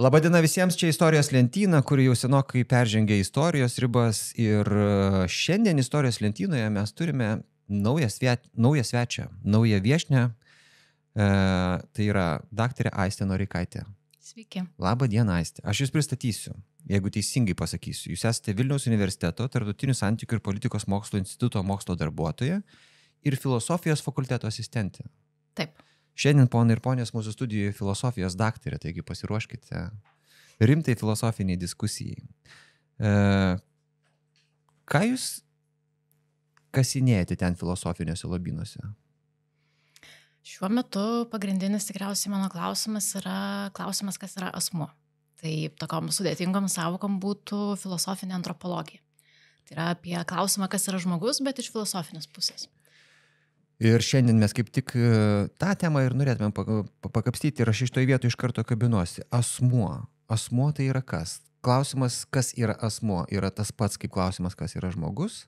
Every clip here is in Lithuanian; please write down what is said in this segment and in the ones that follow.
Labadiena visiems, čia istorijos lentyna, kuri jau senokai peržengė istorijos ribas ir šiandien istorijos lentynoje mes turime naują svečią, naują viešnę, tai yra daktarė Aistė Noreikaitė. Sveiki. Labadiena, Aistė. Aš jūs pristatysiu, jeigu teisingai pasakysiu. Jūs esate Vilniaus universiteto Tarptautinių santykių ir politikos mokslo instituto mokslo darbuotoja ir filosofijos fakulteto asistentė. Taip. Šiandien, ponai ir ponės, mūsų studijoje filosofijos daktarė, taigi pasiruoškite rimtai filosofiniai diskusijai. Ką jūs kasinėjate ten filosofiniuose lobynuose? Šiuo metu pagrindinis tikriausiai mano klausimas yra klausimas, kas yra asmuo. Tai tokiom sudėtingom savokom būtų filosofinė antropologija. Tai yra apie klausimą, kas yra žmogus, bet iš filosofinės pusės. Ir šiandien mes kaip tik tą temą ir norėtume pakapstyti ir aš iš toj vietų iš karto kabinuosi. Asmuo. Asmuo tai yra kas? Klausimas, kas yra asmuo, yra tas pats kaip klausimas, kas yra žmogus?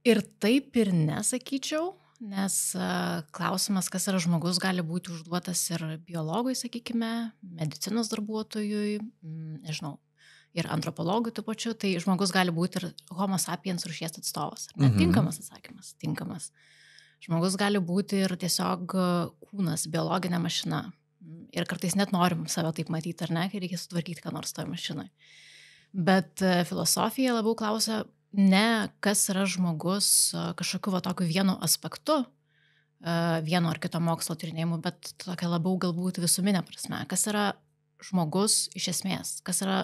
Ir taip ir nesakyčiau, nes klausimas, kas yra žmogus, gali būti užduotas ir biologui, sakykime, medicinos darbuotojui, nežinau, ir antropologui tuo pačiu, tai žmogus gali būti ir homo sapiens rūšies atstovas. Tinkamas atsakymas, tinkamas. Žmogus gali būti ir tiesiog kūnas, biologinė mašina. Ir kartais net norim save taip matyti, ar ne, kai reikia sutvarkyti ką nors toje mašinoje. Bet filosofija labiau klausia ne, kas yra žmogus kažkokiu tokiu vienu aspektu, vieno ar kito mokslo tyrinėjimu, bet tokia labiau galbūt visuminė prasme. Kas yra žmogus iš esmės, kas yra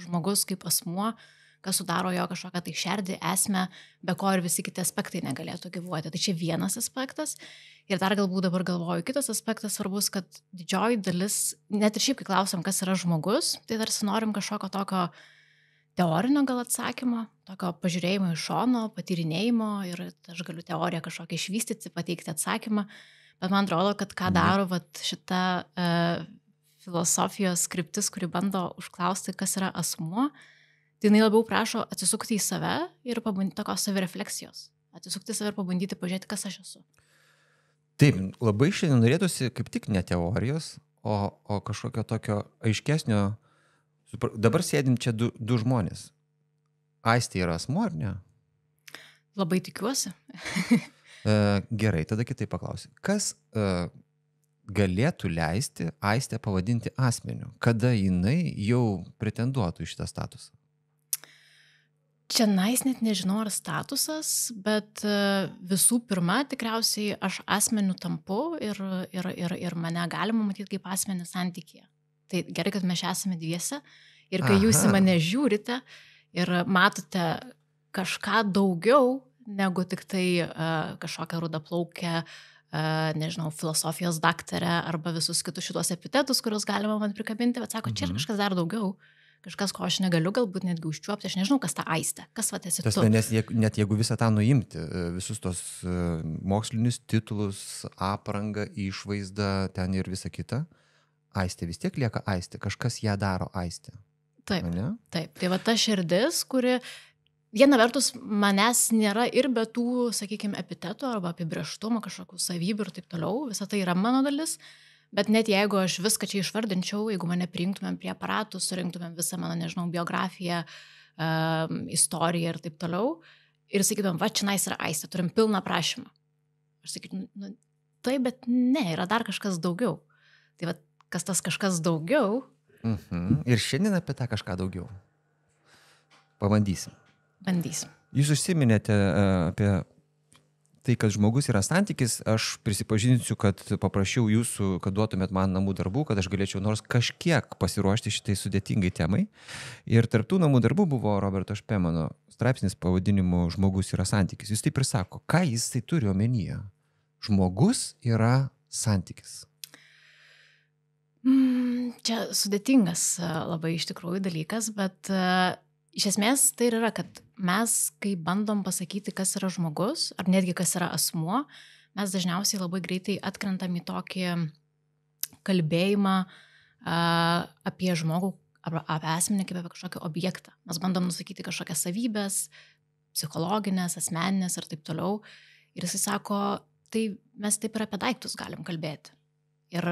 žmogus kaip asmuo, kas sudaro jo kažkokią tai šerdį, esmę, be ko ir visi kiti aspektai negalėtų gyvuoti. Tai čia vienas aspektas. Ir dar galbūt dabar galvoju, kitas aspektas svarbus, kad didžioji dalis, net ir šiaip, kai klausom, kas yra žmogus, tai tarsi norim kažkokio tokio teorinio gal atsakymo, tokio pažiūrėjimo iš šono, patyrinėjimo ir aš galiu teoriją kažkokią išvystyti, pateikti atsakymą. Bet man atrodo, kad ką daro šita filosofijos kryptis, kuri bando užklausti, kas yra asmuo, tai jinai labiau prašo atsisukti į save ir pabandyti tokios savirefleksijos. Atsisukti į save ir pabandyti pažiūrėti, kas aš esu. Taip, labai šiandien norėtųsi kaip tik ne teorijos, o kažkokio tokio aiškesnio. Dabar sėdim čia du žmonės. Aistė yra asmuo, ar ne? Labai tikiuosi. Gerai, tada kitaip paklausiu. Kas galėtų leisti Aistę pavadinti asmeniu? Kada jinai jau pretenduotų į šitą statusą? Čia net nežinau ar statusas, bet visų pirma, tikriausiai aš asmeniu tampu ir mane galima matyti kaip asmenį santykyje. Tai gerai, kad mes esame dviese ir kai jūs į mane žiūrite ir matote kažką daugiau negu tik tai kažkokią rudaplaukę, nežinau, filosofijos daktarę arba visus kitus šitos epitetus, kuriuos galima man prikabinti, bet sako, čia yra kažkas dar daugiau, kažkas, ko aš negaliu galbūt netgi užčiuopti, aš nežinau, kas ta Aistė, kas esi tu. Nes net jeigu visą tą nuimti, visus tos mokslinius titulus, aprangą, išvaizdą, ten ir visą kitą, Aistė vis tiek lieka Aistė, kažkas ją daro Aistė. Taip, taip. Tai va ta širdis, kuri viena vertus manęs nėra ir be tų, sakykime, epitetų arba apibrėžtumo, kažkokių savybių ir taip toliau, visa tai yra mano dalis, bet net jeigu aš viską čia išvardinčiau, jeigu mane priimtumėm prie aparatų, surinktumėm visą mano, nežinau, biografiją, istoriją ir taip toliau, ir sakytumėm, va, čionais yra Aistė, turim pilną prašymą. Aš sakytum, tai, bet ne, yra dar kažkas daugiau. Tai va, kas tas kažkas daugiau? Ir šiandien apie tą kažką daugiau. Pabandysim. Bandysim. Jūs užsiminėte apie tai, kad žmogus yra santykis. Aš prisipažinsiu, kad paprašiau jūsų, kad duotumėt man namų darbų, kad aš galėčiau nors kažkiek pasiruošti šitai sudėtingai temai. Ir tarp tų namų darbų buvo Roberto Špemano straipsnis pavadinimu Žmogus yra santykis. Jis taip ir sako, ką jis tai turi omenyje? Žmogus yra santykis. Čia sudėtingas labai iš tikrųjų dalykas, bet iš esmės tai yra, kad mes, kai bandom pasakyti, kas yra žmogus, ar netgi kas yra asmuo, mes dažniausiai labai greitai atkrentam į tokį kalbėjimą apie žmogų, arba apie asmenį kaip apie kažkokį objektą. Mes bandom nusakyti kažkokias savybės, psichologinės, asmeninės ir taip toliau. Ir jisai sako, tai mes taip ir apie daiktus galim kalbėti. Ir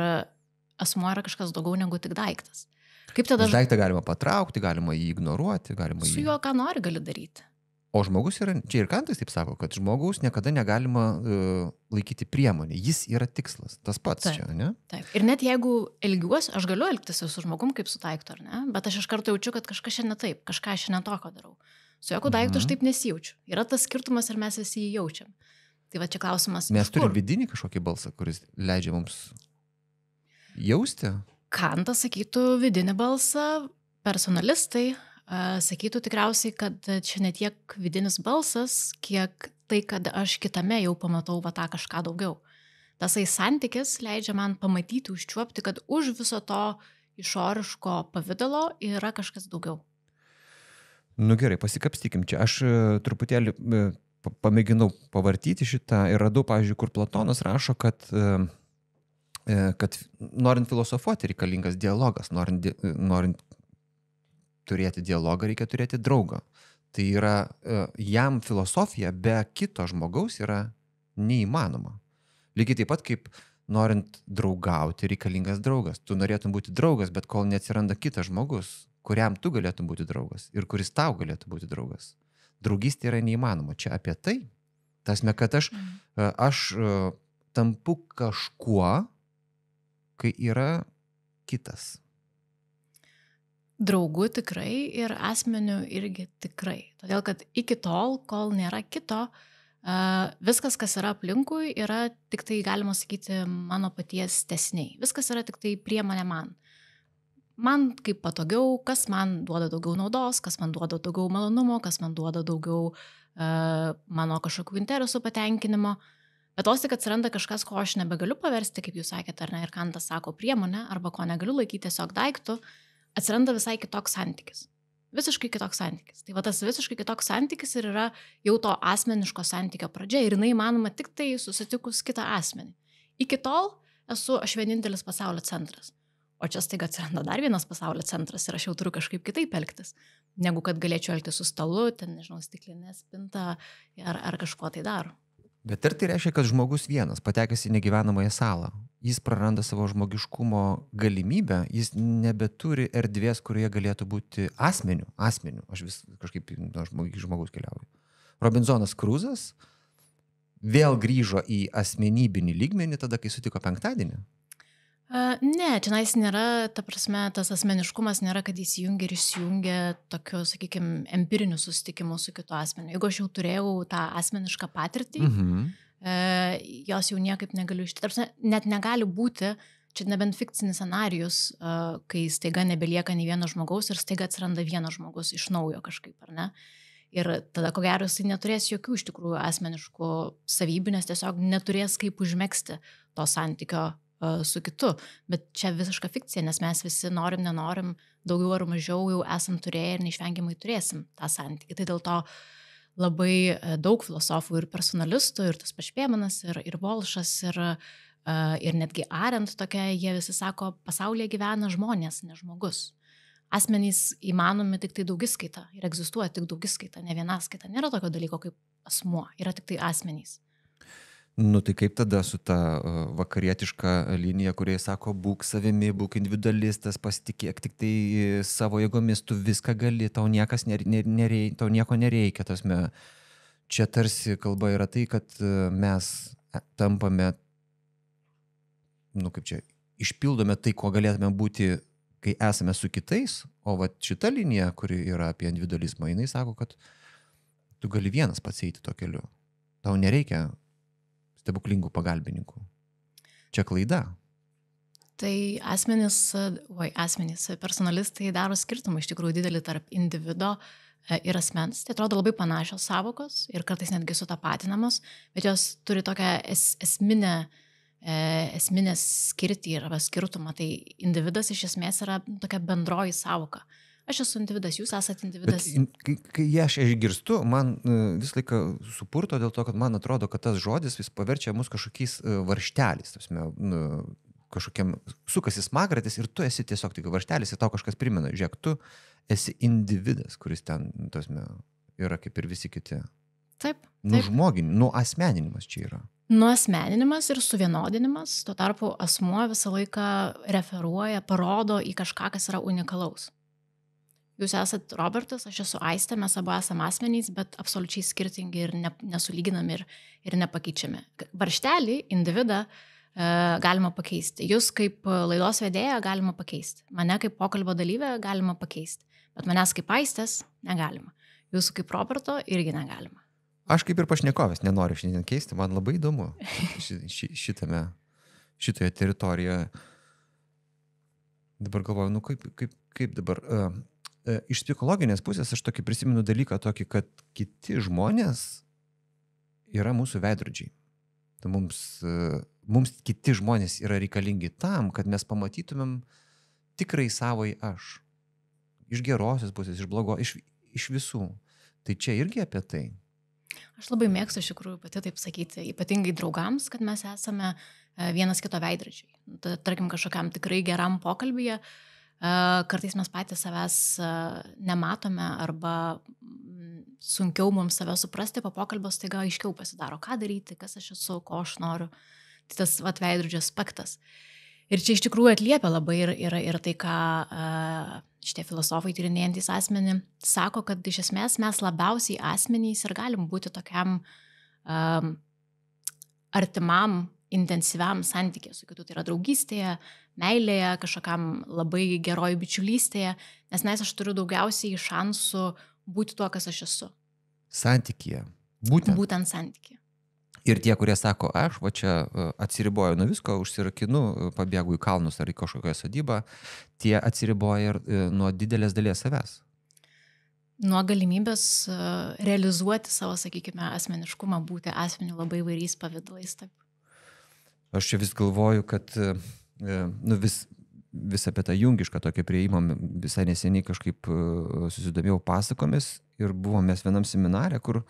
asmuo yra kažkas daugiau negu tik daiktas. Kaip tada Daiktą galima patraukti, galima jį ignoruoti, galima su jį... juo ką nori gali daryti. O žmogus yra, čia ir Kantas taip sako, kad žmogaus niekada negalima laikyti priemonė, jis yra tikslas, tas pats Taip. čia, ne? Taip. Ir net jeigu elgiuosi, aš galiu elgtis su žmogum kaip su daiktu, ar ne? Bet aš iš karto jaučiu, kad kažkas šiandien taip, kažką šiandien tokio darau. Su jokiu daiktu aš taip nesijaučiu. Yra tas skirtumas ir mes visi jį jaučiam. Tai va čia klausimas. Mes iš kur? turime vidinį kažkokį balsą, kuris leidžia mums jausti. Kantas sakytų vidinį balsą, personalistai sakytų tikriausiai, kad čia ne tiek vidinis balsas, kiek tai, kad aš kitame jau pamatau va tą kažką daugiau. Tasai santykis leidžia man pamatyti, užčiuopti, kad už viso to išoriško pavidalo yra kažkas daugiau. Nu gerai, pasikapstykim čia. Aš truputėlį pamėginau pavartyti šitą ir radau, pavyzdžiui, kur Platonas rašo, kad norint filosofuoti reikalingas dialogas, norint turėti dialogą, reikia turėti draugą. Tai yra, jam filosofija be kito žmogaus yra neįmanoma. Lygiai taip pat, kaip norint draugauti, reikalingas draugas. Tu norėtum būti draugas, bet kol neatsiranda kitas žmogus, kuriam tu galėtum būti draugas ir kuris tau galėtų būti draugas. Draugystė yra neįmanoma. Čia apie tai. Tasme, kad aš tampu kažkuo, kai yra kitas. Draugų tikrai ir asmenių irgi tikrai. Todėl, kad iki tol, kol nėra kito, viskas, kas yra aplinkui, yra tik tai, galima sakyti, mano paties tęsiniai. Viskas yra tik tai priemonė man. Man kaip patogiau, kas man duoda daugiau naudos, kas man duoda daugiau malonumo, kas man duoda daugiau mano kažkokių interesų patenkinimo. Bet tos tik atsiranda kažkas, ko aš nebegaliu paversti, kaip jūs sakėte, ar ne, ir Kantas sako priemonę, arba ko negaliu laikyti tiesiog daiktų, atsiranda visai kitoks santykis. Visiškai kitoks santykis. Tai va tas visiškai kitoks santykis ir yra jau to asmeniško santykio pradžia ir jinai manoma tik tai susitikus kitą asmenį. Iki tol esu aš vienintelis pasaulio centras. O čia staiga atsiranda dar vienas pasaulio centras ir aš jau turiu kažkaip kitaip elgtis, negu kad galėčiau elgtis su stalu, ten, nežinau, stiklinė spinta ar kažko tai daro. Bet ir tai reiškia, kad žmogus vienas, patekęs į negyvenamąją salą, jis praranda savo žmogiškumo galimybę, jis nebeturi erdvės, kurioje galėtų būti asmenių. Aš vis kažkaip žmogus keliauju. Robinzonas Kruzas vėl grįžo į asmenybinį lygmenį tada, kai sutiko penktadienį. Ne, čia nėra, ta prasme, tas asmeniškumas nėra, kad įsijungia ir išsijungia tokiu, sakykime, empiriniu susitikimu su kitu asmeniu. Jeigu aš jau turėjau tą asmenišką patirtį, jos jau niekaip negaliu ištirti. Net negali būti, čia nebent fikcinis scenarijus, kai staiga nebelieka nei vieno žmogaus ir staiga atsiranda vienas žmogus iš naujo kažkaip, ar ne? Ir tada, ko gero, jisai neturės jokių iš tikrųjų asmeniškų savybių, nes tiesiog neturės kaip užmegzti to santykio su kitu. Bet čia visiška fikcija, nes mes visi norim, nenorim, daugiau ar mažiau jau esam turėję ir neišvengiamai turėsim tą santykį. Tai dėl to labai daug filosofų ir personalistų, ir tas Pašpėmanas, ir Volšas, ir netgi Arendt tokia, jie visi sako, pasaulyje gyvena žmonės, ne žmogus. Asmenys įmanomi tik tai daugiskaita ir egzistuoja tik daugiskaita, ne vienaskaita. Nėra tokio dalyko kaip asmuo, yra tik tai asmenys. Nu tai kaip tada su ta vakarietiška linija, kurie sako, būk savimi, būk individualistas, pasitikėk tik tai savo jėgomis, tu viską gali, tau nieko nereikia. Tasme, čia tarsi kalba yra tai, kad mes tampame, išpildome tai, ko galėtume būti, kai esame su kitais, o va šita linija, kuri yra apie individualizmą, jinai sako, kad tu gali vienas pats eiti to keliu. Tau nereikia stebuklingų pagalbininkų. Čia klaida. Tai asmenys, personalistai daro skirtumą iš tikrųjų didelį tarp individo ir asmens. Tai atrodo labai panašios savokos ir kartais netgi sutapatinamos, bet jos turi tokią esminę skirtį arba skirtumą. Tai individas iš esmės yra tokia bendroji savoka. Aš esu individas, jūs esate individas. Bet, kai aš išgirstu, man vis laiką supurto dėl to, kad man atrodo, kad tas žodis vis paverčia mus kažkokiais varžtelis. Kažkokiam sukasi smagratis ir tu esi tiesiog tik varžtelis ir tau kažkas primena. Žiūrėk, tu esi individas, kuris ten yra kaip ir visi kiti. Taip. Nuasmeninimas čia yra. Nuasmeninimas ir suvienodinimas, tuo tarpu asmuo visą laiką referuoja, parodo į kažką, kas yra unikalaus. Jūs esat Robertas, aš esu Aistė, mes abu esame asmenys, bet absoliučiai skirtingi ir nesulyginami ir nepakeičiami. Varžtelį, individą galima pakeisti. Jūs kaip laidos vedėją galima pakeisti. Mane kaip pokalbio dalyvę galima pakeisti. Bet manęs kaip Aistės negalima. Jūsų kaip Roberto irgi negalima. Aš kaip ir pašnekovės nenoriu šiandien keisti, man labai įdomu šitoje teritorijoje. Dabar galvoju, kaip dabar... Iš psichologinės pusės aš tokį prisimenu dalyką tokį, kad kiti žmonės yra mūsų veidrodžiai. Mums kiti žmonės yra reikalingi tam, kad mes pamatytumėm tikrai savai aš. Iš gerosios pusės, iš blogo, iš visų. Tai čia irgi apie tai. Aš labai mėgstu iš tikrųjų pati taip sakyti, ypatingai draugams, kad mes esame vienas kito veidrodžiai. Tarkim, kažkokiam tikrai geram pokalbyje, kartais mes patys savęs nematome arba sunkiau mums save suprasti, po pokalbio staiga aiškiau pasidaro, ką daryti, kas aš esu, ko aš noriu. Tai tas veidrodžio aspektas. Ir čia iš tikrųjų atliepia labai ir tai, ką šitie filosofai tyrinėjantys asmenį sako, kad iš esmės mes labiausiai asmenys ir galim būti tokiam artimam, intensyviam santykė su kitu, tai yra draugystėje, meilėje, kažkokiam labai geroj bičiulystėje, nes aš turiu daugiausiai šansų būti tuo, kas aš esu. Santykyje. Būtent santykyje. Ir tie, kurie sako, aš va čia atsiriboju nuo visko, užsirakinu, pabėgu į kalnus ar į kažkokią sodybą, tie atsiriboja ir nuo didelės dalies savęs. Nuo galimybės realizuoti savo, sakykime, asmeniškumą, būti asmeniu labai įvairiais pavidalais. Taip. Aš čia vis galvoju, kad vis apie tą jungišką tokį prieimą visai neseniai kažkaip susidomėjau pasakomis ir buvom mes vienam seminare, kur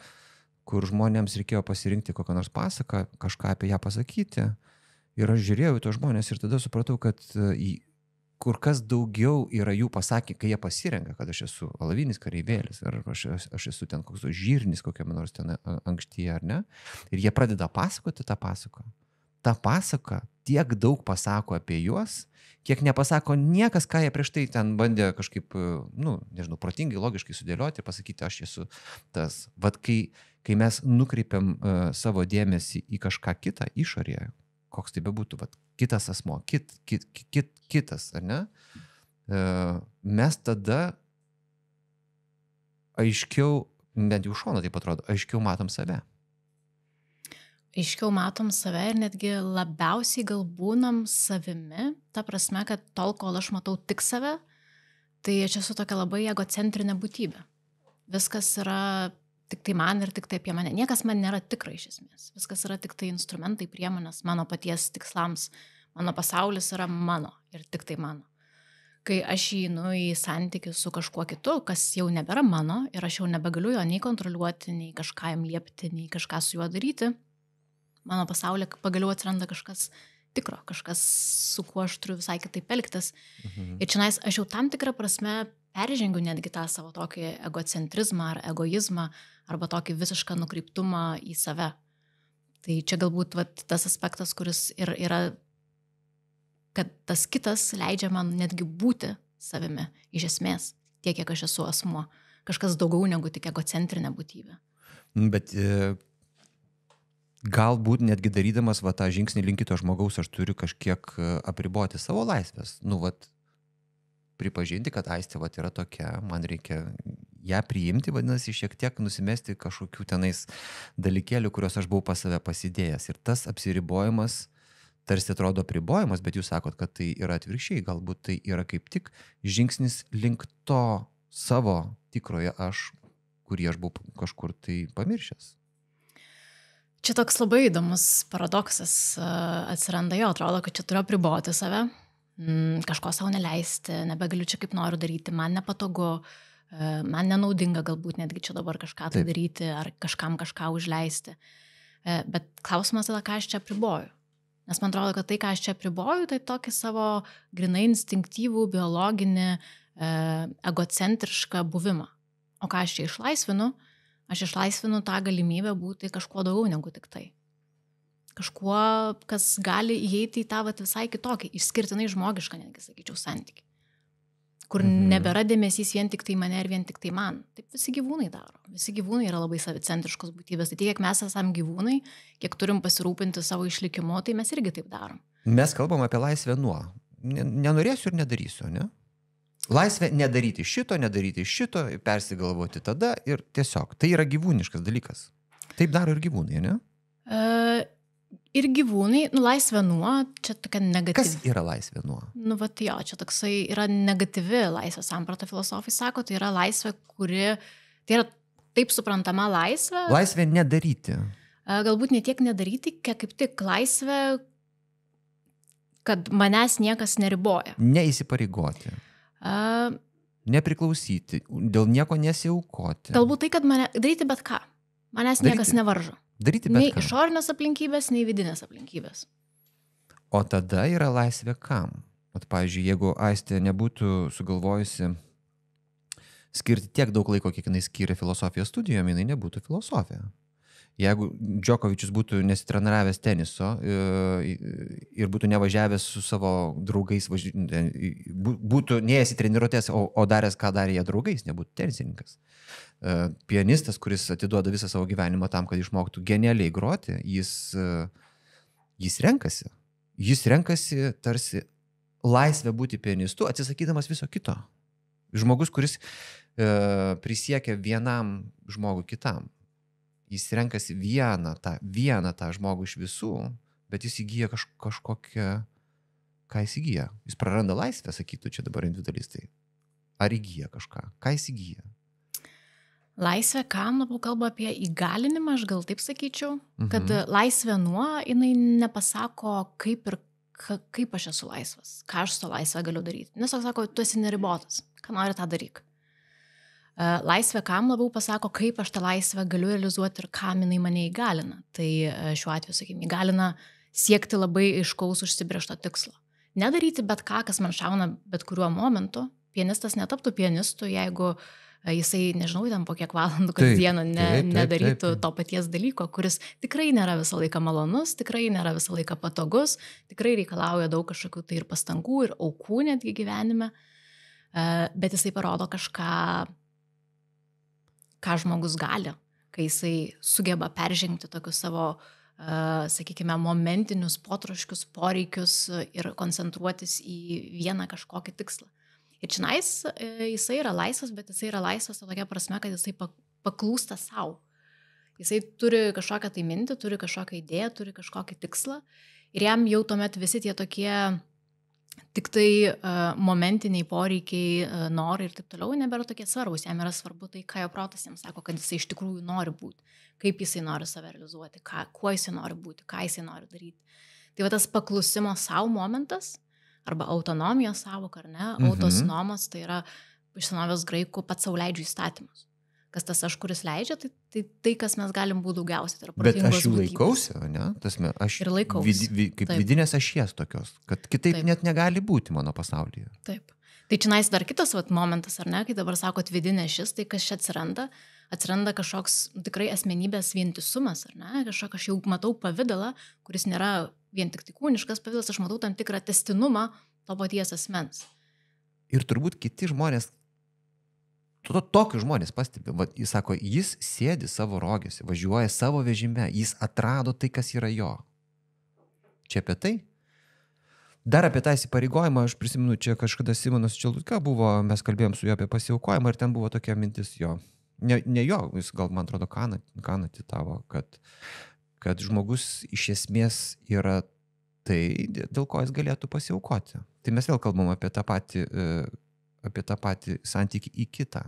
žmonėms reikėjo pasirinkti kokią nors pasaką, kažką apie ją pasakyti. Ir aš žiūrėjau į tos žmonės ir tada supratau, kad kur kas daugiau yra jų pasakė, kai jie pasirenka, kad aš esu alavinis kareivėlis, ar aš esu ten koks žirnis kokiam nors ten ankštyje, ar ne. Ir jie pradeda pasakoti tą pasaką. Ta pasaka tiek daug pasako apie juos, kiek nepasako niekas, ką jie prieš tai ten bandė kažkaip, protingai, logiškai sudėlioti ir pasakyti, aš esu tas. Vat kai mes nukreipiam savo dėmesį į kažką kitą išorėje, koks tai bebūtų, vat, kitas asmo, kitas, ar ne, mes tada aiškiau, bent jau šono taip atrodo, aiškiau matom save. Aiškiau matom save ir netgi labiausiai gal būnam savimi, ta prasme, kad tol, kol aš matau tik save, tai aš esu tokia labai egocentrinė būtybė. Viskas yra tik tai man ir tik tai apie mane. Niekas man nėra tikra iš esmės. Viskas yra tik tai instrumentai, priemonės mano paties tikslams. Mano pasaulis yra mano ir tik tai mano. Kai aš įeinu į santykių su kažkuo kitu, kas jau nebėra mano ir aš jau nebegaliu jo nei kontroliuoti, nei kažką jam liepti, nei kažką su juo daryti, mano pasaulyje pagaliau atsiranda kažkas tikro, kažkas, su kuo aš turiu visai kitaip elgtis. Ir čionais aš jau tam tikrą prasme peržengiu netgi tą savo tokį egocentrizmą ar egoizmą arba tokį visišką nukreiptumą į save. Tai čia galbūt tas aspektas, kuris ir yra, kad tas kitas leidžia man netgi būti savimi iš esmės, tiek, kiek aš esu asmuo. Kažkas daugiau negu tik egocentrinė būtybė. Bet galbūt netgi darydamas tą žingsnį link kito žmogaus, aš turiu kažkiek apriboti savo laisvės. Pripažinti, kad Aistė yra tokia, man reikia ją priimti, vadinasi, šiek tiek nusimesti kažkokių tenais dalykėlių, kuriuos aš buvau pas save pasidėjęs. Ir tas apsiribojimas tarsi atrodo apribojimas, bet jūs sakot, kad tai yra atvirkščiai. Galbūt tai yra kaip tik žingsnis link to savo tikroje aš, kurį aš buvau kažkur tai pamiršęs. Čia toks labai įdomus paradoksas atsiranda, jo, atrodo, kad čia turiu apriboti save, kažko savo neleisti, nebegaliu čia kaip noriu daryti, man nepatogu, man nenaudinga galbūt netgi čia dabar kažką tai daryti ar kažkam kažką užleisti. Bet klausimas tada, ką aš čia apriboju. Nes man atrodo, kad tai, ką aš čia apriboju, tai tokį savo grinai instinktyvų, biologinį, egocentrišką buvimą. O ką aš čia išlaisvinu? Aš išlaisvinu tą galimybę būti kažkuo daugiau negu tik tai. kažkuo, kas gali įeiti į tą vat, visai kitokį, išskirtinai žmogišką, netgi sakyčiau, santykį, kur nebėra dėmesys vien tik tai mane ir vien tik tai man. Taip visi gyvūnai daro. Visi gyvūnai yra labai savicentriškos būtybės. Tai tiek, kiek mes esam gyvūnai, kiek turim pasirūpinti savo išlikimu, tai mes irgi taip darom. Mes kalbam apie laisvę nuo. Nenorėsiu ir nedarysiu, ne? Laisvė nedaryti šito, persigalvoti tada ir tiesiog. Tai yra gyvūniškas dalykas. Taip daro ir gyvūnai, ne? Ir gyvūnai, laisvė nuo, čia tokia negatyvi. Kas yra laisvė nuo? Vat jo, čia toksai yra negatyvi laisvė samprata, filosofai sako, tai yra laisvė, kuri, tai yra taip suprantama laisvė. Laisvė nedaryti. Galbūt ne tiek nedaryti, kiek kaip tik laisvė, kad manęs niekas neriboja. Neįsipareigoti. Nepriklausyti, dėl nieko nesiaukoti. Galbūt tai, kad daryti bet ką. Manęs niekas nevaržo. Daryti bet nei ką. Išorinės aplinkybės, nei vidinės aplinkybės. O tada yra laisvė kam? Vat, pavyzdžiui, jeigu Aistė nebūtų sugalvojusi skirti tiek daug laiko, kiek jinai skyrė filosofijos studijom, jinai nebūtų filosofija. Jeigu Djokovičius būtų nesitreniravęs teniso ir būtų nevažiavęs su savo draugais, būtų neėjęs į treniruotės, o daręs, ką darė jie draugais, nebūtų tenisininkas. Pianistas, kuris atiduoda visą savo gyvenimą tam, kad išmoktų genialiai groti, jis renkasi. Jis renkasi tarsi laisvę būti pianistu, atsisakydamas viso kito. Žmogus, kuris prisiekia vienam žmogui kitam. Jis renkasi vieną tą žmogų iš visų, bet jis įgyja kažkokią, ką jis įgyja. Jis praranda laisvę, sakytų čia dabar individualistai. Ar įgyja kažką? Ką jis įgyja? Laisvė, kam labiau kalba apie įgalinimą, aš gal taip sakyčiau, kad laisvė nuo, jinai nepasako, kaip aš esu laisvas, ką aš su to laisvę galiu daryti. Nes sako, tu esi neribotas, ką nori tą daryk. Laisvė, kam labiau pasako, kaip aš tą laisvę galiu realizuoti ir kam jinai mane įgalina. Tai šiuo atveju, sakykime, įgalina siekti labai aiškaus užsibrėžto tikslo. Nedaryti bet ką, kas man šauna bet kuriuo momentu. Pianistas netaptų pianistu, jeigu jisai, nežinau, ten po kiek valandų kasdieną nedarytų to paties dalyko, kuris tikrai nėra visą laiką malonus, tikrai nėra visą laiką patogus, tikrai reikalauja daug kažkokių tai ir pastangų, ir aukų netgi gyvenime, bet jisai parodo kažką, ką žmogus gali, kai jisai sugeba peržengti tokius savo, sakykime, momentinius potroškius, poreikius ir koncentruotis į vieną kažkokį tikslą. Ir čionais jisai yra laisvas, bet jisai yra laisvas tokia prasme, kad jisai paklūsta savo. Jisai turi kažkokią tai mintį, turi kažkokią idėją, turi kažkokį tikslą ir jam jau tuomet visi tie tokie tik tai momentiniai poreikiai, norai ir taip toliau nebėra tokie svarbus. Jam yra svarbu tai, ką jo protas jam sako, kad jisai iš tikrųjų nori būti, kaip jisai nori save realizuoti, kuo jisai nori būti, ką jisai nori daryti. Tai va tas paklusimo savo momentas, arba autonomijos sąvoka, ar ne? Autonomos, tai yra iš senovės graikų pats sau leidžiu įstatymus. Kas tas aš, kuris leidžia, tai kas mes galim būti daugiausiai. Tai bet aš jų laikausi, ne? Tasme, aš ir laikausi. Kaip vidinės ašies tokios, kad kitaip net negali būti mano pasaulyje. Taip. Tai čionais dar kitas momentas, ar ne? Kai dabar sakot vidinė ašis, tai kas čia atsiranda kažkoks tikrai asmenybės vientisumas, ar ne? Aš jau matau pavidalą, kuris nėra vien tik kūniškas pavidalas, aš matau tam tikrą testinumą to paties asmens. Ir turbūt kiti žmonės, tokius žmonės pastebi, jis sako, jis sėdi savo rogėse, važiuoja savo vežime, jis atrado tai, kas yra jo. Čia apie tai? Dar apie tą įsipareigojimą, aš prisimenu, čia kažkada Simonas Čelutka buvo, mes kalbėjom su juo apie pasiaukojimą ir ten buvo tokia mintis jo. Ne jo, jis gal, man atrodo, Kaną citavo, kad žmogus iš esmės yra tai, dėl ko jis galėtų pasiaukoti. Tai mes vėl kalbam apie tą patį santykį į kitą.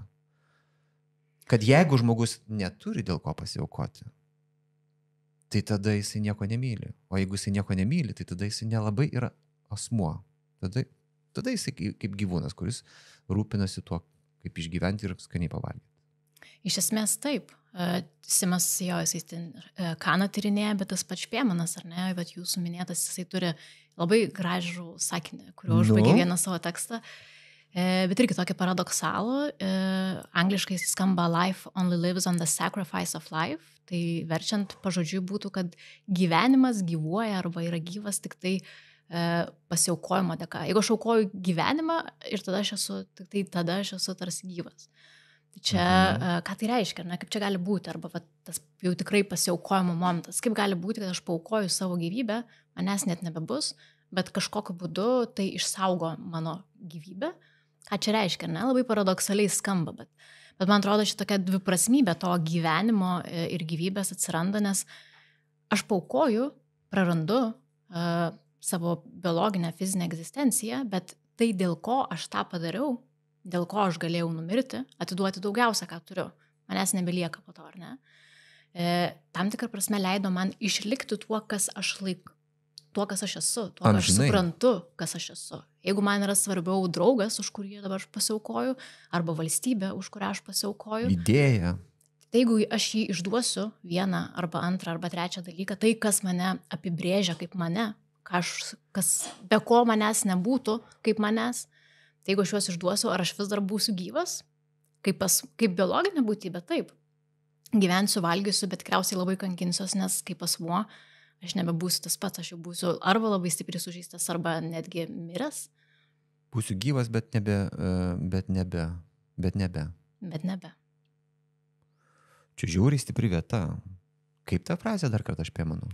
Kad jeigu žmogus neturi dėl ko pasiaukoti, tai tada jisai nieko nemyli. O jeigu jisai nieko nemyli, tai tada jisai nelabai yra asmuo. Tada jisai kaip gyvūnas, kuris rūpinasi tuo, kaip išgyventi ir skaniai pavalgyti. Iš esmės taip. Simas jo, jisai Kaną tyrinėja, bet tas pats Špėmanas, ar ne, bet jūsų minėtas, jisai turi labai gražų sakinį, kuriuo užbaigė vieną savo tekstą. Bet irgi tokį paradoksalų, angliškai jis skamba life only lives on the sacrifice of life, tai verčiant pažodžiui būtų, kad gyvenimas gyvuoja arba yra gyvas tik tai pasiaukojimo dėka. Jeigu aš aukoju gyvenimą ir tada aš esu tarsi gyvas. Tai čia, ką tai reiškia, ne, kaip čia gali būti, arba tas jau tikrai pasiaukojimo momentas, kaip gali būti, kad aš paaukoju savo gyvybę, manęs net nebebus, bet kažkokiu būdu tai išsaugo mano gyvybę. Ką čia reiškia, ne, labai paradoksaliai skamba, bet man atrodo, šitokia dviprasmybė to gyvenimo ir gyvybės atsiranda, nes aš paaukoju, prarandu savo biologinę fizinę egzistenciją, bet tai dėl ko aš tą padariau, dėl ko aš galėjau numirti, atiduoti daugiausia, ką turiu. Manęs nebelieka po to, ar ne? Tam tikrą prasme leido man išlikti tuo, kas aš esu, tuo, ką aš suprantu, kas aš esu. Jeigu man yra svarbiau draugas, už kurį dabar aš pasiaukoju, arba valstybė, už kurią aš pasiaukoju. Idėja. Tai jeigu aš jį išduosiu vieną, arba antrą, arba trečią dalyką, tai kas mane apibrėžia kaip mane, kas be ko manęs nebūtų kaip manęs, tai jeigu aš juos išduosiu, ar aš vis dar būsiu gyvas, kaip biologinė būtybė, taip. Gyvensiu, valgysiu, bet tikriausiai labai kankinsiuos, nes kaip asmuo, aš nebebūsiu tas pats, aš jau būsiu arba labai stipriai sužeistas, arba netgi miręs. Būsiu gyvas, bet nebe. Čia žiauriai stipri vieta. Kaip ta frazė dar kartą aš pėmanu?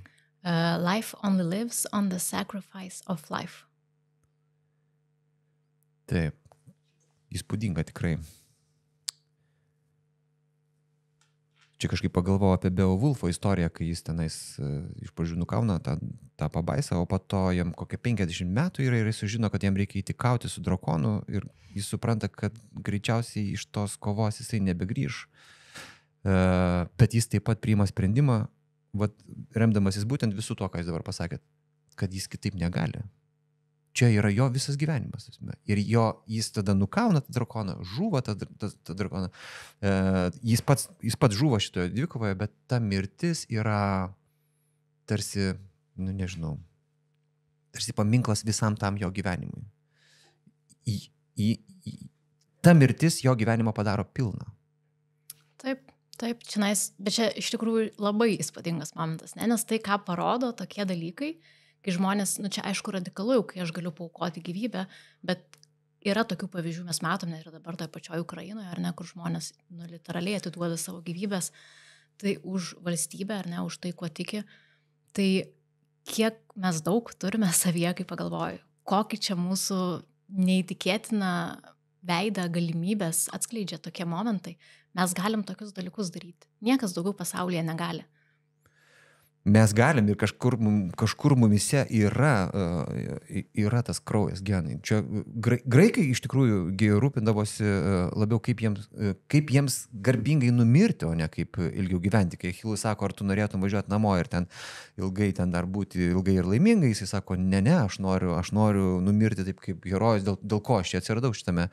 Life only lives on the sacrifice of life. Taip, įspūdinga tikrai. Čia kažkaip pagalvojau apie Beowulfo istoriją, kai jis tenais iš pradžių nukauna tą pabaisą, o po to jam kokie 50 metų yra ir jis sužino, kad jam reikia įtikauti su drakonu ir jis supranta, kad greičiausiai iš tos kovos jisai nebegrįž. Bet jis taip pat priima sprendimą, remdamasis būtent visų to, ką jis dabar pasakė, kad jis kitaip negali. Čia yra jo visas gyvenimas. Ir jis tada nukauna tą drakoną, žuva tą drakoną. Jis pats žuvo šitoje dvikovoje, bet ta mirtis yra tarsi, tarsi paminklas visam tam jo gyvenimui. Ta mirtis jo gyvenimą padaro pilną. Taip, bet čia iš tikrųjų labai įspūdingas momentas, nes tai, ką parodo tokie dalykai, kai žmonės, čia aišku radikalu, kai aš galiu paaukoti gyvybę, bet yra tokių pavyzdžių, mes matome ir dabar toje pačioje Ukrainoje, ar ne, kur žmonės literaliai atiduoda savo gyvybės, tai už valstybę, ar ne, už tai, kuo tiki, tai kiek mes daug turime savyje, kai pagalvoju, kokį čia mūsų neįtikėtiną veidą, galimybės atskleidžia tokie momentai. Mes galim tokius dalykus daryti. Niekas daugiau pasaulyje negali. Mes galim ir kažkur mumise yra tas kraujas, genai. Čia graikai iš tikrųjų rūpindavosi labiau kaip jiems garbingai numirti, o ne kaip ilgiau gyventi. Kai Achilui sako, ar tu norėtum važiuoti namo ir ten ilgai ten dar būti ilgai ir laimingai, jisai sako, ne, aš noriu numirti taip kaip herojus, dėl ko aš čia atsiradau šitame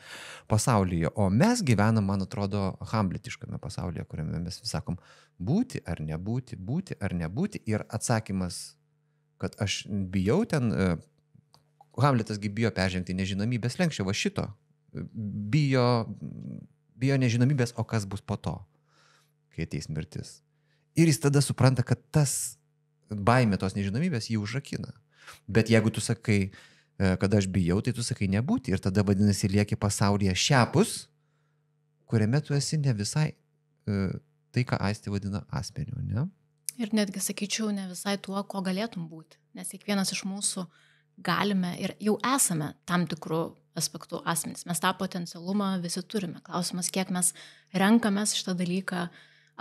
pasaulyje. O mes gyvenam, man atrodo, hamletiškame pasaulyje, kuriame mes vis sakom, būti ar nebūti, būti ar nebūti. Ir atsakymas, kad aš bijau ten, Hamletasgi bijo peržengti nežinomybės lenkščio, va šito. Bijo nežinomybės, o kas bus po to, kai ateis mirtis. Ir jis tada supranta, kad tas baimė tos nežinomybės jį užrakina. Bet jeigu tu sakai, kad aš bijau, tai tu sakai nebūti. Ir tada vadinasi lieki pasaulyje šiapus, kuriame tu esi ne visai tai, ką Aistė vadina asmeniu, ne? Ir netgi sakyčiau, ne visai tuo, ko galėtum būti. Nes kiekvienas iš mūsų galime ir jau esame tam tikrų aspektų asmenys. Mes tą potencialumą visi turime. Klausimas, kiek mes renkamės šitą dalyką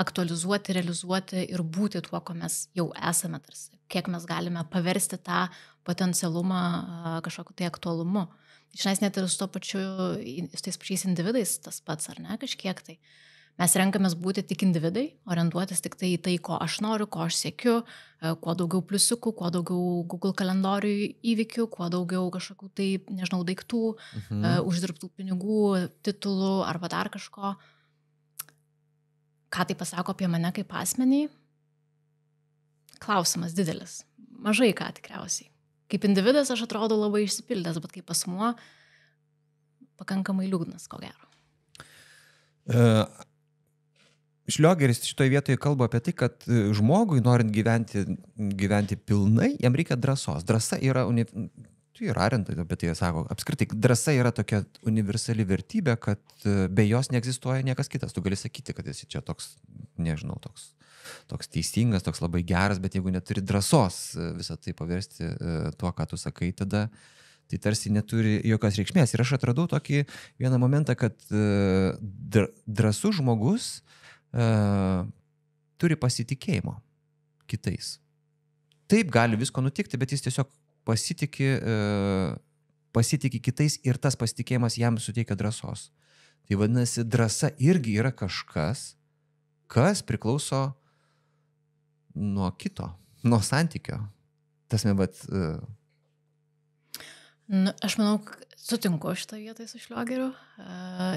aktualizuoti, realizuoti ir būti tuo, ko mes jau esame tarsi. Kiek mes galime paversti tą potencialumą kažkokiu tai aktualumu. Iš net ir su tais pačiais individais tas pats, ar ne, kažkiek tai. Mes renkamės būti tik individai, orientuotis tik tai į tai, ko aš noriu, ko aš siekiu, kuo daugiau pliusiukų, kuo daugiau Google kalendoriui įvykių, kuo daugiau kažkokių tai, daiktų, uždirbtų pinigų, titulų arba dar kažko. Ką tai pasako apie mane kaip asmenį? Klausimas didelis. Mažai ką tikriausiai. Kaip individas aš atrodo labai išsipildęs, bet kaip asmuo pakankamai liūdnas, ko gero. Šliogeris šitoje vietoje kalba apie tai, kad žmogui, norint gyventi pilnai, jam reikia drąsos. Drąsa yra, tai ir Arendt apie tai sako, apskritai, drąsa yra tokia universali vertybė, kad be jos neegzistuoja niekas kitas. Tu gali sakyti, kad esi čia toks, nežinau, toks teisingas, toks labai geras, bet jeigu neturi drąsos visą tai paversti tuo, ką tu sakai, tada tai tarsi neturi jokios reikšmės. Ir aš atradau tokį vieną momentą, kad drąsus žmogus turi pasitikėjimo kitais. Taip gali visko nutikti, bet jis tiesiog pasitikė kitais ir tas pasitikėjimas jam suteikia drąsos. Tai vadinasi, drąsa irgi yra kažkas, kas priklauso nuo kito, nuo santykio. Aš manau, sutinku šitą vietą su Šliogeriu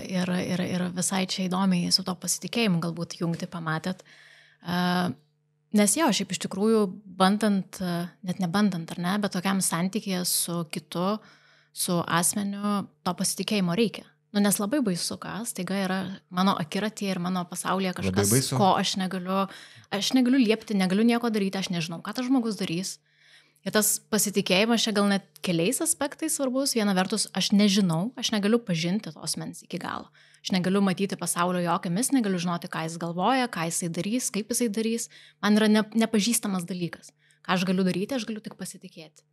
ir visai čia įdomiai su to pasitikėjimu galbūt jungti pamatėt. Nes jo, šiaip iš tikrųjų bandant, net nebandant ar ne, bet tokiam santykėje su kitu, su asmeniu, to pasitikėjimo reikia. Nes labai baisu, kas taiga yra mano akiratyje ir mano pasaulyje kažkas, ko aš negaliu liepti, negaliu nieko daryti, aš nežinau, ką tas žmogus darys. Ir tas pasitikėjimas čia gal net keliais aspektais svarbus. Viena vertus, aš nežinau, aš negaliu pažinti tos asmens iki galo. Aš negaliu matyti pasaulio jo akimis, negaliu žinoti, ką jis galvoja, ką jisai darys, kaip jisai darys. Man yra nepažįstamas dalykas. Ką aš galiu daryti, aš galiu tik pasitikėti.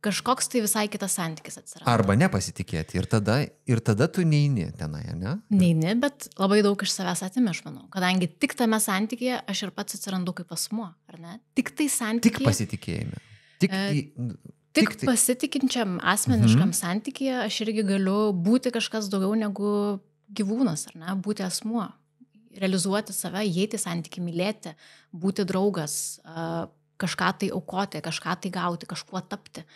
Kažkoks tai visai kitas santykis atsiranda. Arba nepasitikėti. Ir tada tu neini tenai, ne? Neini, bet labai daug iš savęs atimi, aš manau. Kadangi tik tame santykėje aš ir pats atsirandu kaip asmuo, ar ne? Tik tai santykėje. Tik pasitikėjime. Tik pasitikinčiam asmeniškam santykyje aš irgi galiu būti kažkas daugiau negu gyvūnas, ar ne? Būti asmuo, realizuoti save, įeiti į santykį, mylėti, būti draugas, kažką tai aukoti, kažką tai gauti, kažkuo tapti.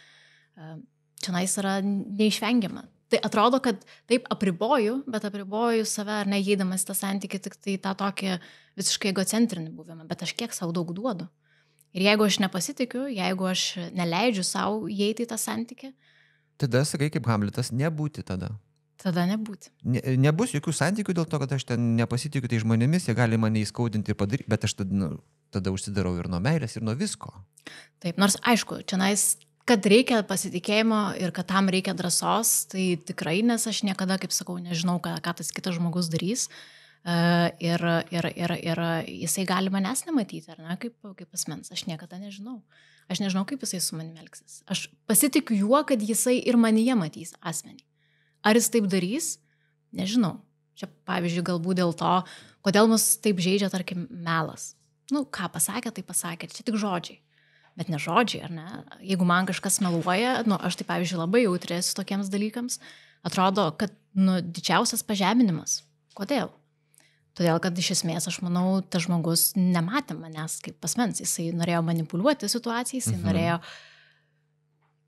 Čionais yra neišvengiama. Tai atrodo, kad taip apriboju, bet apriboju save ar neįeidamas tą santykį, tik tai tą tokį visiškai egocentrinį buvimą, bet aš kiek savo daug duodu. Ir jeigu aš nepasitikiu, jeigu aš neleidžiu savo įeiti į tą santykį. Tada sakai kaip Hamletas, nebūti tada. Tada nebūti. Nebus jokių santykių dėl to, kad aš ten nepasitikiu tai žmonėmis, jie gali mane įskaudinti ir padaryti, bet aš tada užsidarau ir nuo meilės, ir nuo visko. Taip, nors aišku, čionais, kad reikia pasitikėjimo ir kad tam reikia drąsos, tai tikrai, nes aš niekada, kaip sakau, nežinau, ką tas kitas žmogus darys. Ir jisai gali manęs nematyti, ar ne, kaip asmens. Aš niekada nežinau. Aš nežinau, kaip jisai su manimi elgsis. Aš pasitikiu juo, kad jisai ir manyje matys asmenį. Ar jis taip darys? Nežinau. Čia, pavyzdžiui, galbūt dėl to, kodėl mus taip žaidžia, tarkim, melas. Ką pasakė, tai pasakė. Čia tik žodžiai. Bet ne žodžiai, ar ne? Jeigu man kažkas meluoja, aš tai, pavyzdžiui, labai jautri esu tokiems dalykams, atrodo, kad didžiausias pažeminimas. Kodėl? Todėl, kad iš esmės, aš manau, tas žmogus nematė manęs kaip asmens. Jisai norėjo manipuliuoti situaciją, jisai norėjo...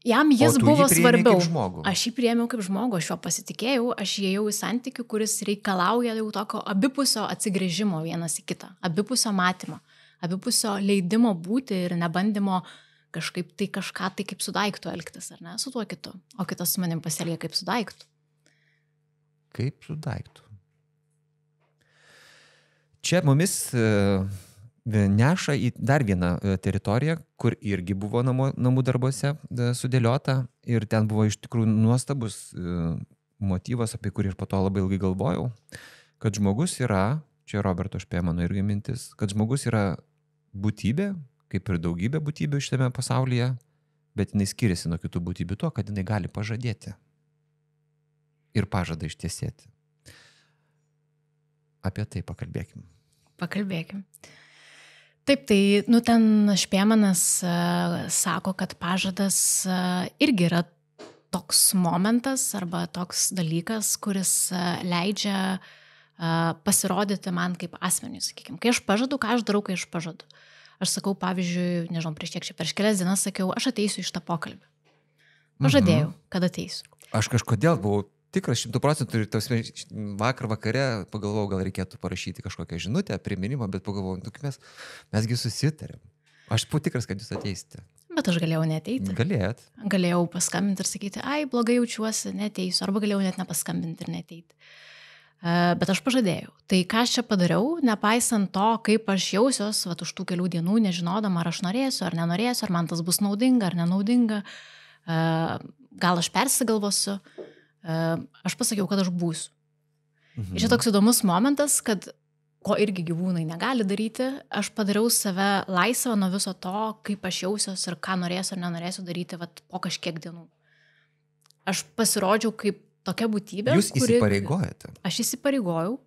Jam jis buvo svarbiau. Aš jį priėmiau kaip žmogų, aš jo pasitikėjau, aš įėjau į santykių, kuris reikalauja jau tokio abipusio atsigręžimo vienas į kitą, abipusio matymo, abipusio leidimo būti ir nebandymo kažkaip tai kažką tai kaip su daiktu elgtis, ar ne, su tuo kitu. O kitas su manim pasielgia kaip su daiktu. Kaip su daiktu. Čia mumis neša į dar vieną teritoriją, kur irgi buvo namų darbuose sudėliota ir ten buvo iš tikrųjų nuostabus motyvas, apie kurį aš po to labai ilgai galvojau, kad žmogus yra, čia Roberto Špėmano irgi mintis, kad žmogus yra būtybė, kaip ir daugybė būtybių šitame pasaulyje, bet jinai skiriasi nuo kitų būtybių tuo, kad jinai gali pažadėti ir pažadą ištiesėti. Apie tai pakalbėkim. Taip, tai ten Špėmanas sako, kad pažadas irgi yra toks momentas arba toks dalykas, kuris leidžia pasirodyti man kaip asmeniui, sakykime. Kai aš pažadu, ką aš darau, kai aš pažadu. Aš sakau, pavyzdžiui, nežinau, prieš kelias dienas sakiau, aš ateisiu iš tą pokalbį. Pažadėjau, kad ateisiu. Aš kažkodėl buvau tikras 100% ir vakar vakare pagalvojau, gal reikėtų parašyti kažkokią žinutę, priminimą, bet pagalvojau, mesgi susitarėm. Aš buvau tikras, kad jūs ateisite. Bet aš galėjau neateiti. Galėjot. Galėjau paskambinti ir sakyti, ai, blogai jaučiuosi, neateisiu. Arba galėjau net nepaskambinti ir neateiti. Bet aš pažadėjau. Tai ką aš čia padariau, nepaisant to, kaip aš jausiuos, už tų kelių dienų, nežinodama, ar aš norėsiu, ar nenorėsiu, ar man tas bus naudinga, ar nenaudinga, gal aš persigalvosiu, aš pasakiau, kad aš būsiu. Ir čia toks įdomus momentas, kad ko irgi gyvūnai negali daryti, aš padariau save laisvą nuo viso to, kaip aš jausiuos ir ką norėsiu ar nenorėsiu daryti po kažkiek dienų. Aš pasirodžiau kaip tokia būtybė. Jūs įsipareigojate. Aš įsipareigojau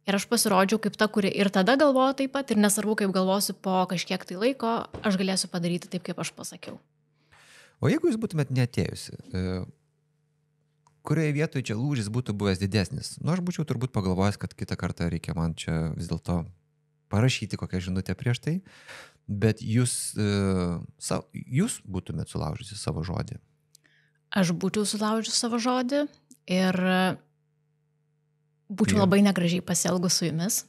ir aš pasirodžiau kaip ta, kuri ir tada galvoju taip pat, ir nesvarbu, kaip galvosiu po kažkiek tai laiko, aš galėsiu padaryti taip, kaip aš pasakiau. O jeigu jūs būtumėt neatėjusi, kurioje vietoje čia lūžis būtų buvęs didesnis? Nu, aš būčiau turbūt pagalvojęs, kad kitą kartą reikia man čia vis dėlto parašyti kokią žinutę prieš tai, bet jūs būtumėt sulaužusi savo žodį. Aš būčiau sulaužęs savo žodį ir būčiau labai negražiai pasielgus su jumis,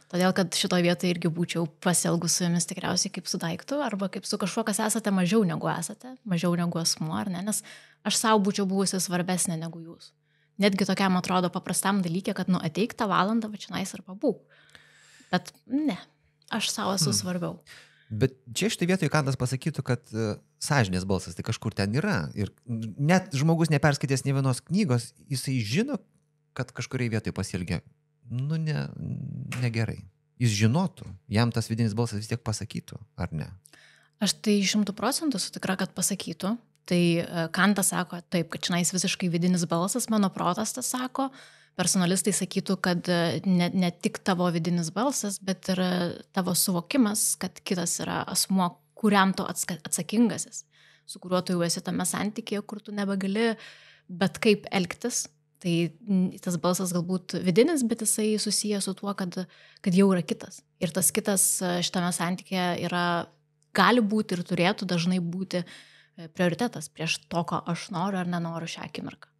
todėl kad šitoje vietoje irgi būčiau pasielgus su jumis tikriausiai kaip su daiktu arba kaip su kažkuo, kas esate mažiau negu asmuo, ar ne, nes aš savo būčiau buvusi svarbesnė negu jūs. Netgi tokiam atrodo paprastam dalykė, kad ateik tą valandą, va čionais ir pabūk. Bet ne, aš savo esu svarbiau. Bet čia štai vietoje Kantas pasakytų, kad sąžinės balsas tai kažkur ten yra. Ir net žmogus neperskaitęs nė vienos knygos, jisai žino, kad kažkuriai vietoje pasielgia, negerai. Jis žinotų, jam tas vidinis balsas vis tiek pasakytų, ar ne? Aš tai 100% tikra, kad pasakytų. Tai Kantas sako taip, kad čionais visiškai vidinis balsas, mano protas tas sako. Personalistai sakytų, kad ne tik tavo vidinis balsas, bet ir tavo suvokimas, kad kitas yra asmuo, kuriam tu atsakingasis, su kuriuo tu jau esi tame santykėje, kur tu nebegali bet kaip elgtis. Tai tas balsas galbūt vidinis, bet jisai susijęs su tuo, kad jau yra kitas. Ir tas kitas šitame santykėje gali būti ir turėtų dažnai būti prioritetas prieš to, ko aš noriu ar nenoriu šią akimirką.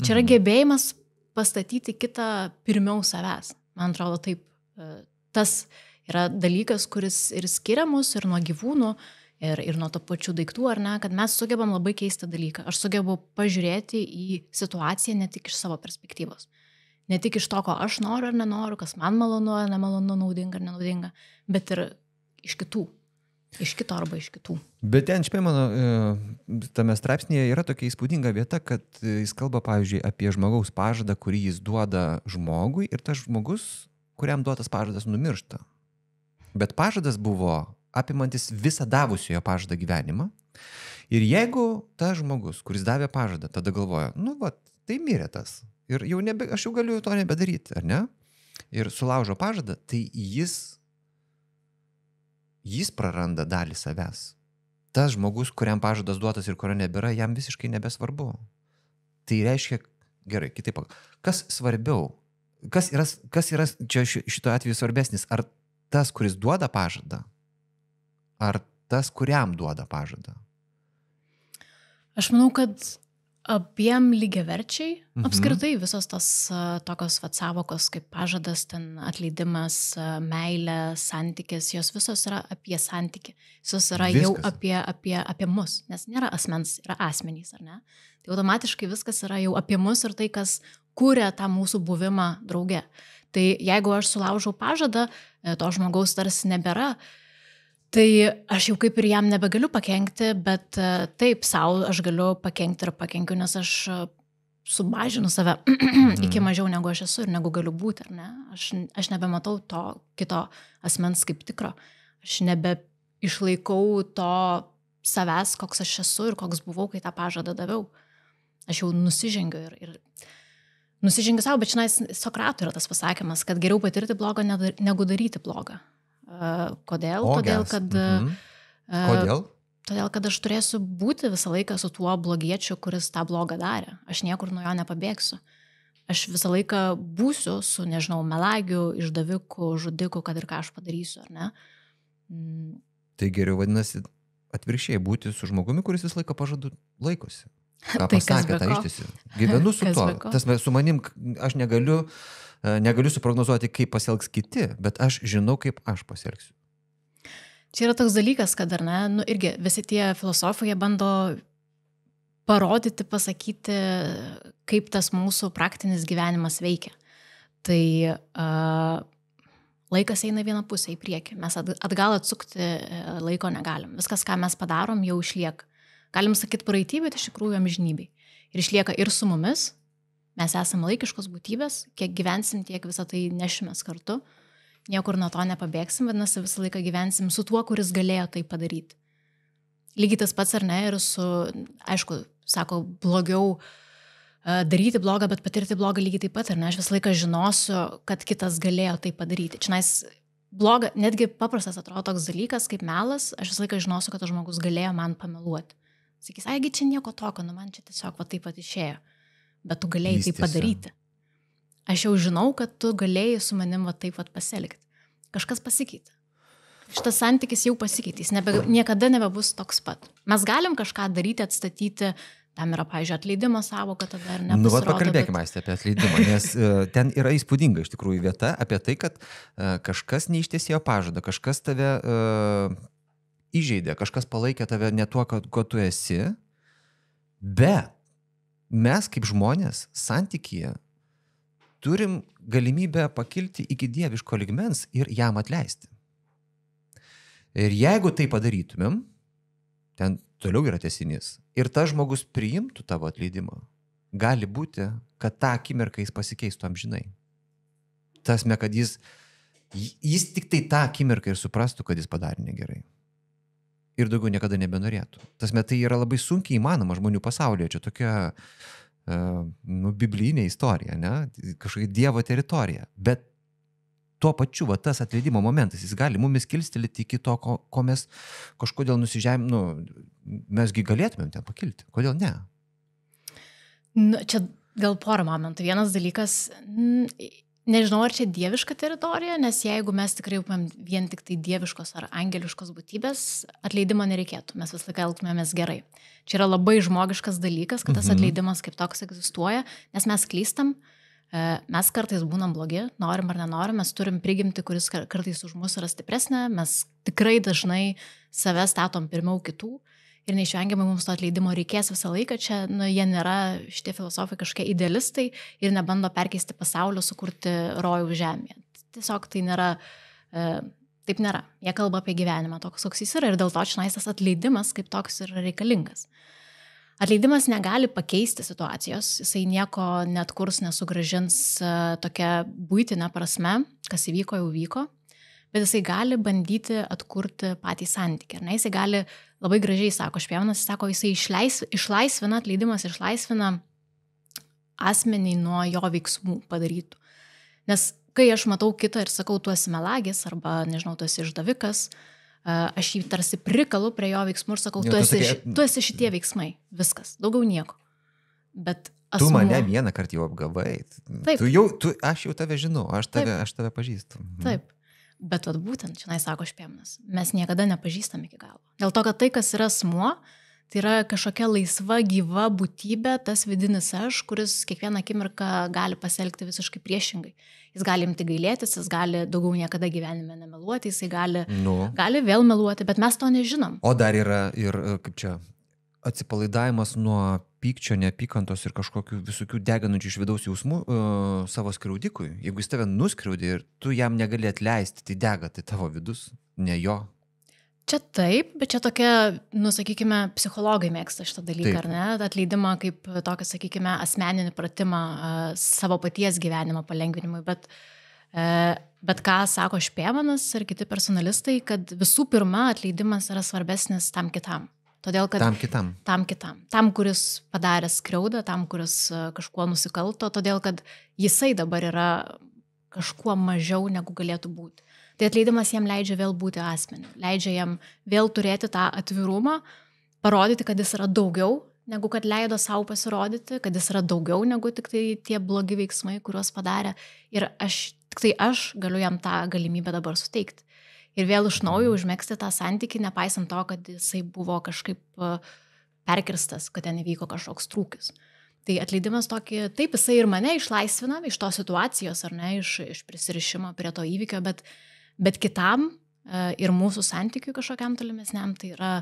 Čia yra gebėjimas pastatyti kitą pirmiau savęs. Man atrodo, taip, tas yra dalykas, kuris ir skiria mus ir nuo gyvūnų, ir nuo to pačių daiktų, ar ne, kad mes sugebam labai keistą dalyką. Aš sugebu pažiūrėti į situaciją ne tik iš savo perspektyvos. Ne tik iš to, ko aš noriu ar nenoriu, kas man malonu ar nemalonu, naudinga ar nenaudinga, bet ir iš kitų. Iš kito arba iš kitų. Bet ten, mano, tame straipsnėje yra tokia įspūdinga vieta, kad jis kalba, pavyzdžiui, apie žmogaus pažadą, kurį jis duoda žmogui ir tas žmogus, kuriam duotas pažadas, numiršta. Bet pažadas buvo apimantis visą davusiojo pažadą gyvenimą. Ir jeigu tas žmogus, kuris davė pažadą, tada galvoja, tai mirė tas. Ir aš jau galiu to nebedaryti, ar ne? Ir sulaužo pažadą, tai jis praranda dalį savęs. Tas žmogus, kuriam pažadas duotas ir kurio nebėra, jam visiškai nebesvarbu. Tai reiškia, gerai, kitaip, kas svarbiau? Kas yra čia šito atveju svarbesnis? Ar tas, kuris duoda pažadą? Ar tas, kuriam duoda pažadą? Aš manau, kad abiem lygiaverčiai, apskritai visos tos tokios savokos kaip pažadas, ten atleidimas, meilė, santykis, jos visos yra apie santykį. Visos yra jau apie mus, nes nėra asmens, yra asmenys, ar ne? Tai automatiškai viskas yra jau apie mus ir tai, kas kūrė tą mūsų buvimą drauge. Tai jeigu aš sulaužau pažadą, to žmogaus tarsi nebėra, tai aš jau kaip ir jam nebegaliu pakenkti, bet taip, savo aš galiu pakenkti ir pakenkiu, nes aš sumažinu save iki mažiau negu aš esu ir negu galiu būti, ar ne? Aš nebematau to kito asmens kaip tikro. Aš nebeišlaikau to savęs, koks aš esu ir koks buvau, kai tą pažadą daviau. Aš jau nusižengiu ir nusižengiu savo, bet šiandien Sokratui yra tas pasakymas, kad geriau patirti blogą negu daryti blogą. Kodėl? Todėl, kad Kodėl? Todėl, kad aš turėsiu būti visą laiką su tuo blogiečiu, kuris tą blogą darė. Aš niekur nuo jo nepabėgsiu. Aš visą laiką būsiu su, melagiu, išdaviku, žudiku, kad ir ką aš padarysiu, ar ne? Tai geriau vadinasi atvirkščiai būti su žmogumi, kuris visą laiką pažadų laikosi. Ką Tai pasakė, tą ištisi. Gyvenu su to. Su manim aš negaliu suprognozuoti, kaip pasielgs kiti, bet aš žinau, kaip aš pasielgsiu. Čia yra toks dalykas, kad ar ne, nu irgi visi tie filosofai bando parodyti, pasakyti, kaip tas mūsų praktinis gyvenimas veikia. Tai laikas eina vieną pusę į priekį. Mes atgal atsukti laiko negalim. Viskas, ką mes padarom, jau išlieka. Galim sakyti praeitį, bet iš tikrųjų amžinybei. Ir išlieka ir su mumis. Mes esame laikiškos būtybės. Kiek gyvensim, tiek visą tai nešimės kartu. Niekur nuo to nepabėgsim, vadinasi, visą laiką gyvensim su tuo, kuris galėjo tai padaryti. Lygiai tas pats ar ne, ir su, aišku, sako, blogiau daryti blogą, bet patirti blogą lygiai taip pat, ar ne, aš visą laiką žinosiu, kad kitas galėjo tai padaryti. Čianais bloga, netgi paprastas atrodo toks dalykas kaip melas, aš visą laiką žinosiu, kad tas žmogus galėjo man pameluoti. Sakys, aigi čia nieko tokio, nu man čia tiesiog va taip pat išėjo, bet tu galėjai tai padaryti. Aš jau žinau, kad tu galėjai su manim va taip va pasielgti. Kažkas pasikeitė. Šitas santykis jau pasikeitė, jis niekada nebebus toks pat. Mes galim kažką daryti, atstatyti, tam yra, pavyzdžiui, atleidimo savoka, tada ar ne. Nu, va, pakalbėkime apie atleidimą, nes ten yra įspūdinga iš tikrųjų vieta apie tai, kad kažkas neištesėjo pažadą, kažkas tave įžeidė, kažkas palaikė tave ne tuo, ko tu esi, bet mes kaip žmonės santykyje turim galimybę pakilti iki dieviško lygmens ir jam atleisti. Ir jeigu tai padarytumėm, ten toliau yra tęsinys, ir tas žmogus priimtų tavo atleidimą, gali būti, kad tą akimirką jis pasikeistų amžinai. Tasme, kad jis tik tai tą akimirką ir suprastų, kad jis padarė negerai. Ir daugiau niekada nebenorėtų. Tasme, tai yra labai sunkiai įmanoma žmonių pasaulyje. Čia tokia biblinė istorija, ne? Kažkokia Dievo teritorija. Bet tuo pačiu, va, tas atleidimo momentas, jis gali mumis kilstelėti iki to, ko mes kažkodėl mesgi galėtumėm ten pakilti. Kodėl ne? Nu, čia gal porą momentų. Vienas dalykas, nežinau, ar čia dieviška teritorija, nes jeigu mes tikrai vien tik tai dieviškos ar angeliškos būtybės, atleidimo nereikėtų. Mes visą laiką elgtumėmės gerai. Čia yra labai žmogiškas dalykas, kad tas atleidimas kaip toks egzistuoja, nes mes klystam, mes kartais būnam blogi, norim ar nenorim, mes turim prigimtį, kuris kartais už mus yra stipresnė, mes tikrai dažnai save statom pirmiau kitų ir neišvengiamai mums to atleidimo reikės visą laiką. Čia jie nėra šitie filosofai kažkokie idealistai ir nebando perkeisti pasaulio, sukurti rojų žemėje. Tiesiog tai nėra, taip nėra. Jie kalba apie gyvenimą toks, koks jis yra ir dėl to čionais tas atleidimas kaip toks yra reikalingas. Atleidimas negali pakeisti situacijos, jisai nieko neatkurs, nesugrąžins tokia buitinė prasme, kas įvyko, jau vyko, bet jisai gali bandyti atkurti patį santykį. Jisai gali, labai gražiai sako Špėmanas, sako, jisai išlaisvina, atleidimas išlaisvina asmenį nuo jo veiksmų padarytų. Nes kai aš matau kitą ir sakau, tu esi melagis, arba, nežinau, tu esi išdavikas, aš jį tarsi prikalu prie jo veiksmų ir sakau, tu esi šitie veiksmai, viskas, daugiau nieko. Bet asmuo... Tu mane vieną kartą jau apgavai. Taip. Aš jau tave žinau, aš tave pažįstu. Taip, bet būtent, čia sako Špėmanas, mes niekada nepažįstam iki galo. Dėl to, kad tai, kas yra asmuo, tai yra kažkokia laisva, gyva būtybė, tas vidinis aš, kuris kiekvieną akimirką gali pasielgti visiškai priešingai. Jis gali imti gailėtis, jis gali daugiau niekada gyvenime nemeluoti, jis gali vėl meluoti, bet mes to nežinom. O dar yra ir, kaip čia, atsipalaidavimas nuo pykčio, neapykantos ir kažkokių visokių degančių iš vidaus jausmų savo skriaudikui. Jeigu jis tave nuskriaudė ir tu jam negali atleisti, tai dega, tai tavo vidus, ne jo. Čia taip, bet čia tokia, sakykime, psichologai mėgsta šitą dalyką, ar ne? Atleidimą kaip tokį, sakykime, asmeninį pratimą savo paties gyvenimo palengvinimui, bet ką sako Špėmanas ir kiti personalistai, kad visų pirma atleidimas yra svarbesnis tam kitam. Todėl, kad tam kitam. Tam, kuris padarė skriaudą, tam, kuris kažkuo nusikalto, todėl, kad jisai dabar yra kažkuo mažiau negu galėtų būti. Tai atleidimas jam leidžia vėl būti asmeniu, leidžia jam vėl turėti tą atvirumą, parodyti, kad jis yra daugiau, negu kad leido savo pasirodyti, kad jis yra daugiau negu tik tai tie blogi veiksmai, kuriuos padarė. Ir tik tai aš galiu jam tą galimybę dabar suteikti. Ir vėl iš naujo užmegzti tą santykį, nepaisant to, kad jisai buvo kažkaip perkirstas, kad ten įvyko kažkoks trūkis. Tai atleidimas tokį, taip, jisai ir mane išlaisvina iš tos situacijos, ar ne, iš prisirišimo prie to įvykio, bet kitam ir mūsų santykių kažkokiam tolimesniam, tai yra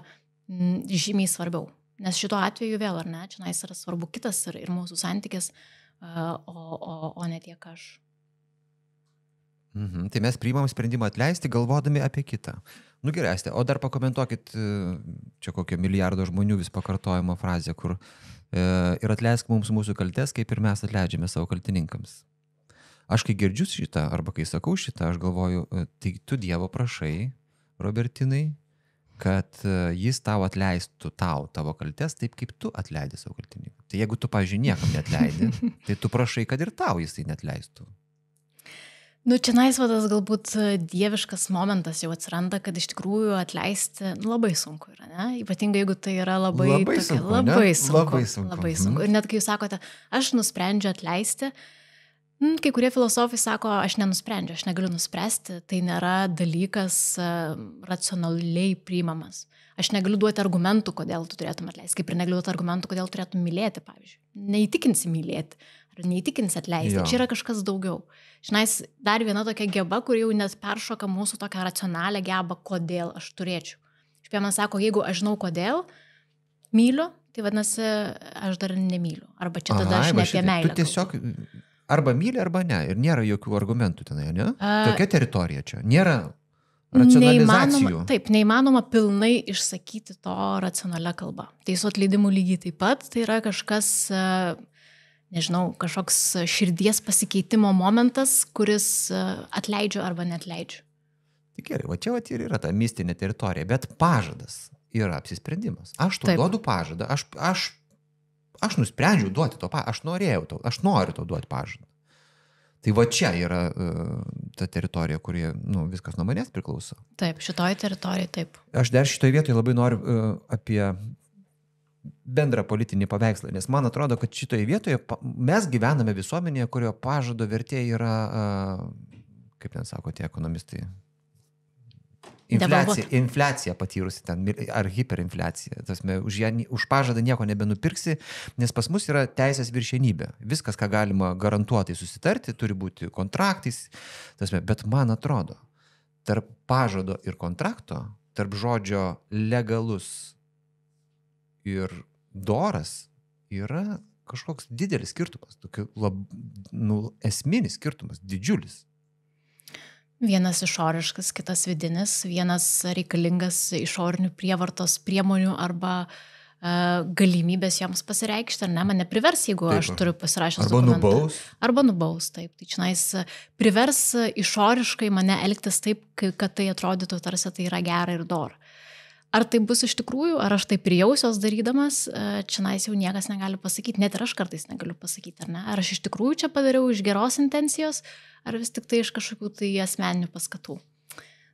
žymiai svarbiau. Nes šituo atveju vėl, ar ne, čia yra svarbu kitas ir mūsų santykis, o ne tiek aš. Tai mes priimam sprendimą atleisti, galvodami apie kitą. Nu gerai, o dar pakomentuokit čia kokio milijardo žmonių vis pakartojama frazė, kur ir atleisk mums mūsų kaltes, kaip ir mes atleidžiame savo kaltininkams. Aš kai girdžiu šitą, arba kai sakau šitą, aš galvoju, tai tu Dievo prašai, Robertinai, kad jis tau atleistų tavo kaltes taip, kaip tu atleidai savo kaltininkams. Tai jeigu tu, pavyzdžiui, niekam neatleidi, tai tu prašai, kad ir tau jisai neatleistų. Nu, čia naisvadas galbūt dieviškas momentas jau atsiranda, kad iš tikrųjų atleisti labai sunku yra, ne? Ypatingai jeigu tai yra labai sunku. Ir net kai jūs sakote, aš nusprendžiu atleisti, kai kurie filosofai sako, aš nenusprendžiu, aš negaliu nuspręsti, tai nėra dalykas racionaliai priimamas. Aš negaliu duoti argumentų, kodėl tu turėtum atleisti, kaip ir negaliu duoti argumentų, kodėl turėtum mylėti, pavyzdžiui. Neįtikinsi mylėti, ar neįtikinsi atleisti, čia yra kažkas daugiau. Žinais, dar viena tokia geba, kur jau net peršoka mūsų tokią racionalią gebą, kodėl aš turėčiau. Man sako, jeigu aš žinau, kodėl myliu, tai vadinasi, aš dar nemyliu. Arba čia tada aš ne apie meilę. Tu tiesiog arba myli, arba ne. Ir nėra jokių argumentų tenai, ne? Tokia teritorija čia. Nėra racionalizacijų. Neįmanoma pilnai išsakyti to racionalia kalba. Tai su atleidimu lygiai taip pat, tai yra kažkas... nežinau, kažkoks širdies pasikeitimo momentas, kuris atleidžiu arba neatleidžiu. Tai gerai, čia ir yra ta mistinė teritorija, bet pažadas yra apsisprendimas. Aš tau duodu pažadą, aš nusprendžiau duoti to pažadą, aš noriu tau duoti pažadą. Tai va čia yra ta teritorija, kurie, viskas nuo manęs priklauso. Taip, šitoj teritorijai taip. Aš dar šitoj vietoje labai noriu apie bendrą politinį paveikslą, nes man atrodo, kad šitoje vietoje mes gyvename visuomenėje, kurio pažado vertė yra, kaip ten sako tie ekonomistai, infliacija patyrusi ten, ar hiperinfliacija. Už pažadą nieko nebenupirksi, nes pas mus yra teisės viršenybė. Viskas, ką galima garantuotai susitarti, turi būti kontraktais. Bet man atrodo, tarp pažado ir kontrakto, tarp žodžio legalus ir doras yra kažkoks didelis skirtumas, esminis skirtumas, didžiulis. Vienas išoriškas, kitas vidinis, vienas reikalingas išorinių prievartos priemonių arba galimybės joms pasireikšti, ar ne, mane privers, jeigu aš turiu pasirašęs dokumentą. Arba nubaus, taip. Tai čionais privers išoriškai mane elgtis taip, kad tai atrodytų tarsi tai yra gera ir dora. Ar tai bus iš tikrųjų, ar aš tai prijausios darydamas, čionais jau niekas negali pasakyti, net ir aš kartais negaliu pasakyti, ar ne? Ar aš iš tikrųjų čia padariau iš geros intencijos, ar vis tik tai iš kažkokių tai asmeninių paskatų.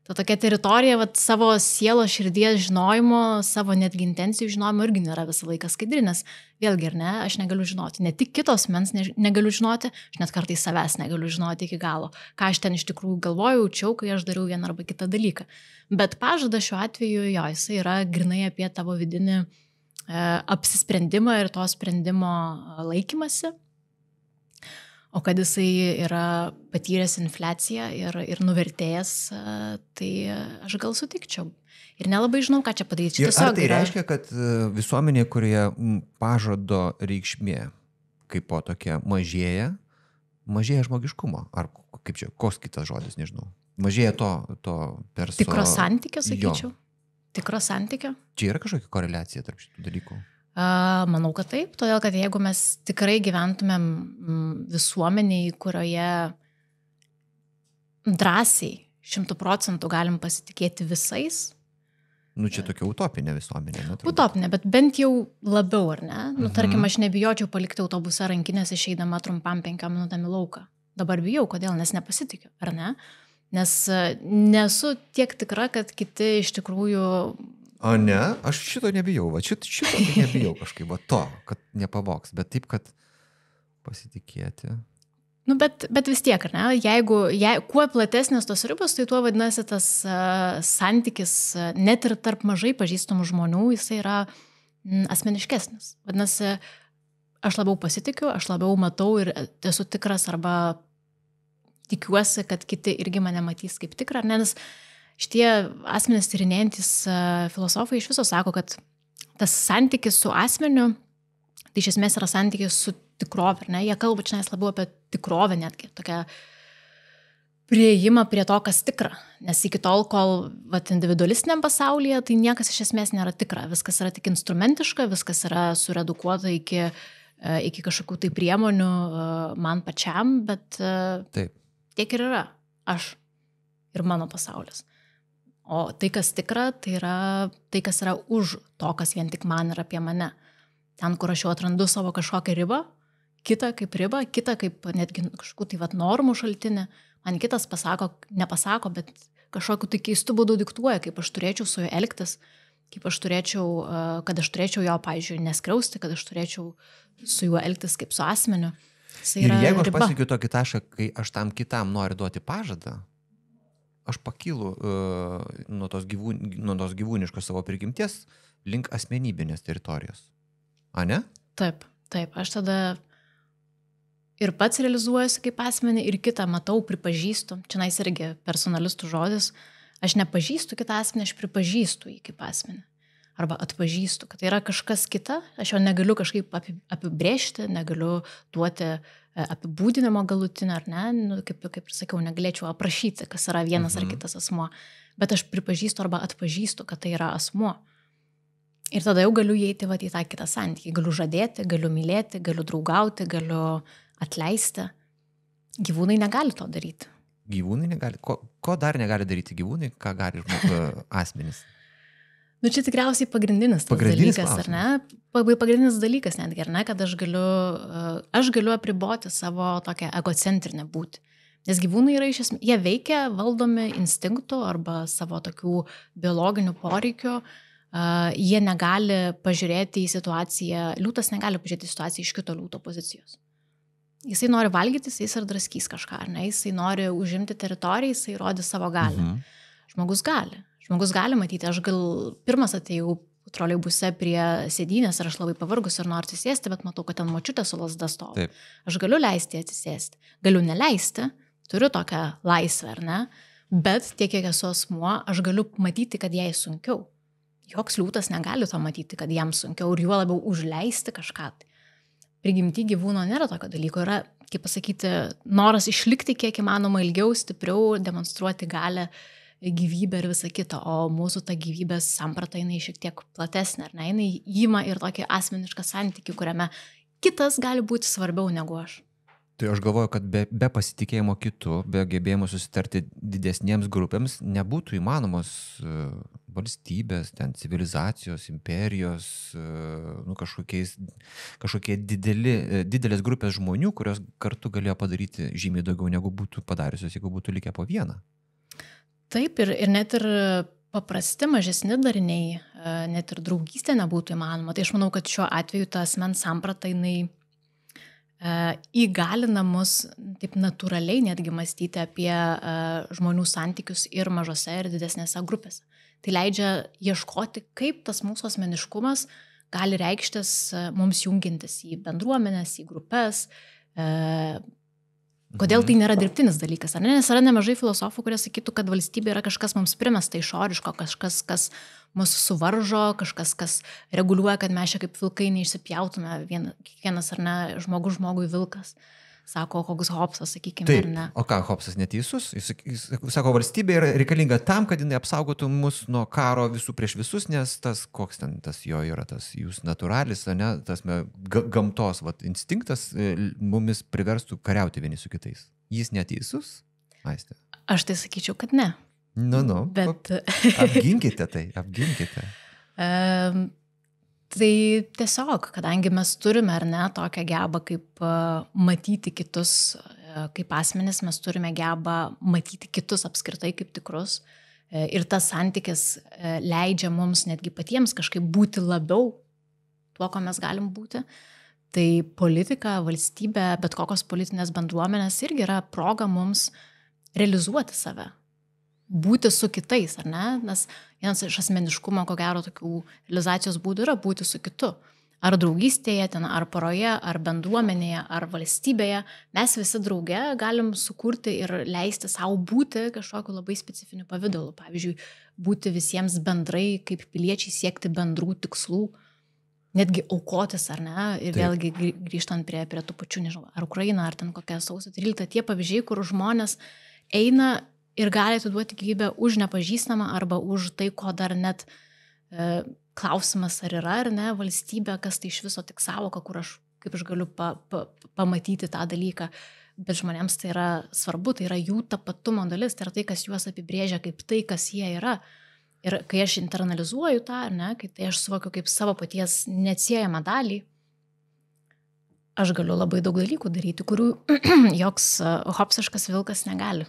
Ta tokia teritorija, savo sielos širdies žinojimo, savo netgi intencijų žinojimo irgi nėra visą laiką skaidri, nes vėlgi, ar ne, aš negaliu žinoti, ne tik kitos mens negaliu žinoti, aš net kartais savęs negaliu žinoti iki galo, ką aš ten iš tikrųjų galvojau, jaučiau, kai aš dariau vieną arba kitą dalyką. Bet pažadas šiuo atveju, jisai yra grinai apie tavo vidinį apsisprendimą ir to sprendimo laikymasi. O kad jisai yra patyręs infliaciją ir nuvertėjęs, tai aš gal sutikčiau. Ir nelabai žinau, ką čia padaryti. Ir ar tai reiškia, kad visuomenė, kurioje pažado reikšmė kaip po tokia mažėja žmogiškumo? Ar kaip čia, koks kitas žodis, nežinau. Mažėja to perso... Tikro santykio, sakyčiau. Tikro santykio. Čia yra kažkokia koreliacija tarp šitų dalykų? Manau, kad taip, todėl kad jeigu mes tikrai gyventumėm visuomeniai, kurioje drąsiai 100% galim pasitikėti visais. Čia tokia utopinė visuomenė. Utopinė, bet bent jau labiau, ar ne? Tarkim, aš nebijočiau palikti autobusą rankinės išeidama trumpam 5 minutėm į lauką. Dabar bijau, kodėl, nes nepasitikiu, ar ne? Nes nesu tiek tikra, kad kiti iš tikrųjų... O ne, aš šito nebijau, šito nebijau kažkaip, kad nepavoks, bet taip, kad pasitikėti. Bet vis tiek, ar ne, jeigu kuo platesnės tos ribos, tai tuo vadinasi tas santykis, net ir tarp mažai pažįstamų žmonių, jisai yra asmeniškesnis. Vadinasi, aš labiau pasitikiu, aš labiau matau ir esu tikras arba tikiuosi, kad kiti irgi mane matys kaip tikrą, nes šitie asmenys tyrinėjantis filosofai iš viso sako, kad tas santykis su asmeniu, tai iš esmės yra santykis su tikrovė, ne? Jie kalba čia labiau apie tikrovę netgi, tokią prieimą prie to, kas tikra. Nes iki tol, kol individualistiniam pasaulyje, tai niekas iš esmės nėra tikra. Viskas yra tik instrumentiška, viskas yra suredukuota iki kažkokių tai priemonių man pačiam, bet Taip. tiek ir yra aš ir mano pasaulis. O tai, kas tikra, tai yra tai, kas yra už to, kas vien tik man ir apie mane. Ten, kur aš jau atrandu savo kažkokią ribą, kitą kaip ribą, kitą kaip netgi kažkokių tai normų šaltinį, man kitas nepasako, bet kažkokiu tai keistų būdų diktuoja, kaip aš turėčiau su juo elgtis, kaip aš turėčiau, kad aš turėčiau jo, pavyzdžiui, neskriausti, kad aš turėčiau su juo elgtis kaip su asmeniu. Ir jeigu aš pasiekiu tokį tašką, kai aš tam kitam noriu duoti pažadą, aš pakylu nuo tos gyvūniškos savo prigimties link asmenybinės teritorijos. A ne? Taip. Aš tada ir pats realizuojuosi kaip asmenį, ir kitą matau, pripažįstu. Čia irgi personalistų žodis. Aš nepažįstu kitą asmenį, aš pripažįstu jį kaip asmenį. Arba atpažįstu, kad tai yra kažkas kita. Aš jo negaliu kažkaip apibrėžti, negaliu duoti apibūdinimo galutinę, ar ne? Nu, kaip ir sakiau, negalėčiau aprašyti, kas yra vienas ar kitas asmuo. Bet aš pripažįstu arba atpažįstu, kad tai yra asmuo. Ir tada jau galiu įeiti į tą kitą santykį. Galiu žadėti, galiu mylėti, galiu draugauti, galiu atleisti. Gyvūnai negali to daryti. Gyvūnai negali? Ko dar negali daryti gyvūnai? Ką gali asmenys? Nu, čia tikriausiai pagrindinis dalykas, ar ne? Pagrindinis dalykas netgi, ar ne? Kad aš galiu apriboti savo tokią egocentrinę būtį. Nes gyvūnai yra iš esmės, jie veikia valdomi instinktų arba savo tokių biologinių poreikių. Jie negali pažiūrėti į situaciją, liūtas negali pažiūrėti į situaciją iš kito liūto pozicijos. Jisai nori valgyti, jis ir draskys kažką, ar ne? Jisai nori užimti teritoriją, jisai rodys savo galią. Žmogus gali matyti, aš gal pirmas atėjau troleibuse prie sėdynės ir aš labai pavargus ir noriu atsisėsti, bet matau, kad ten močiutė su lazda stovi. Aš galiu leisti atsisėsti, galiu neleisti, turiu tokią laisvę, ar ne? Bet tiek, kiek esu asmuo, aš galiu matyti, kad jai sunkiau. Joks liūtas negali to matyti, kad jam sunkiau ir juo labiau užleisti kažką. Prigimty gyvūno nėra tokio dalyko, yra, kaip pasakyti, noras išlikti kiek įmanoma ilgiau, stipriau, demonstruoti galę, gyvybę ir visą kitą, o mūsų ta gyvybės samprata jinai šiek tiek platesnė, ar ne? Jinai įima ir tokį asmenišką santykį, kuriame kitas gali būti svarbiau negu aš. Tai aš galvoju, kad be pasitikėjimo kitu, be gebėjimo susitarti didesniems grupėms nebūtų įmanomos valstybės, civilizacijos, imperijos, kažkokie didelės grupės žmonių, kurios kartu galėjo padaryti žymiai daugiau negu būtų padariusios, jeigu būtų likę po vieną. Taip, ir net ir paprasti mažesni dariniai, net ir draugystė nebūtų įmanoma. Tai aš manau, kad šiuo atveju ta asmens samprata jinai įgalina mus taip natūraliai netgi mąstyti apie žmonių santykius ir mažose ir didesnėse grupėse. Tai leidžia ieškoti, kaip tas mūsų asmeniškumas gali reikštis mums jungintis į bendruomenės, į grupės. Kodėl tai nėra dirbtinis dalykas? Ar ne? Nes yra nemažai filosofų, kurie sakytų, kad valstybė yra kažkas mums primesta išoriško, kažkas, kas mus suvaržo, kažkas, kas reguliuoja, kad mes čia kaip vilkai neišsipjautume, kiekvienas ar ne žmogui vilkas. Sako koks Hobbesas, sakykime, taip, ar ne. O ką, Hobbesas neteisus? Jis sako, valstybė yra reikalinga tam, kad jinai apsaugotų mus nuo karo visų prieš visus, nes tas, koks ten tas jo yra, tas jūs natūralis, ne, tas gamtos instinktas mumis priverstų kariauti vieni su kitais. Jis neteisus? Aiste. Aš tai sakyčiau, kad ne. Bet... Apginkite tai, apginkite. Tai tiesiog, kadangi mes turime ar ne tokią gebą kaip matyti kitus kaip asmenis, mes turime gebą matyti kitus apskritai kaip tikrus ir tas santykis leidžia mums netgi patiems kažkaip būti labiau tuo, ko mes galim būti. Tai politika, valstybė, bet kokios politinės bendruomenės irgi yra proga mums realizuoti save. Būti su kitais, ar ne? Nes vienas iš asmeniškumo, ko gero, tokių realizacijos būdų yra būti su kitu. ar draugystėje, ten, ar poroje, ar bendruomenėje, ar valstybėje, mes visi drauge galim sukurti ir leisti savo būti kažkokiu labai specifiniu pavidalu. Pavyzdžiui, būti visiems bendrai kaip piliečiai, siekti bendrų tikslų, netgi aukotis, ar ne, ir Taip. vėlgi grįžtant prie tų pačių, nežinau, ar Ukraina, ar ten kokia sausio 13, tie pavyzdžiai, kur žmonės eina ir gali atiduoti gyvybę už nepažįstamą arba už tai, ko dar net klausimas ar yra, ar ne, valstybė, kas tai iš viso tik savoka, kaip aš galiu pamatyti tą dalyką. Bet žmonėms tai yra svarbu, tai yra jų tapatumo dalis, tai yra tai, kas juos apibrėžia kaip tai, kas jie yra. Ir kai aš internalizuoju tą, ar ne, kai tai aš suvokiu kaip savo paties neatsiejamą dalį, aš galiu labai daug dalykų daryti, kurių joks hopsiškas vilkas negali.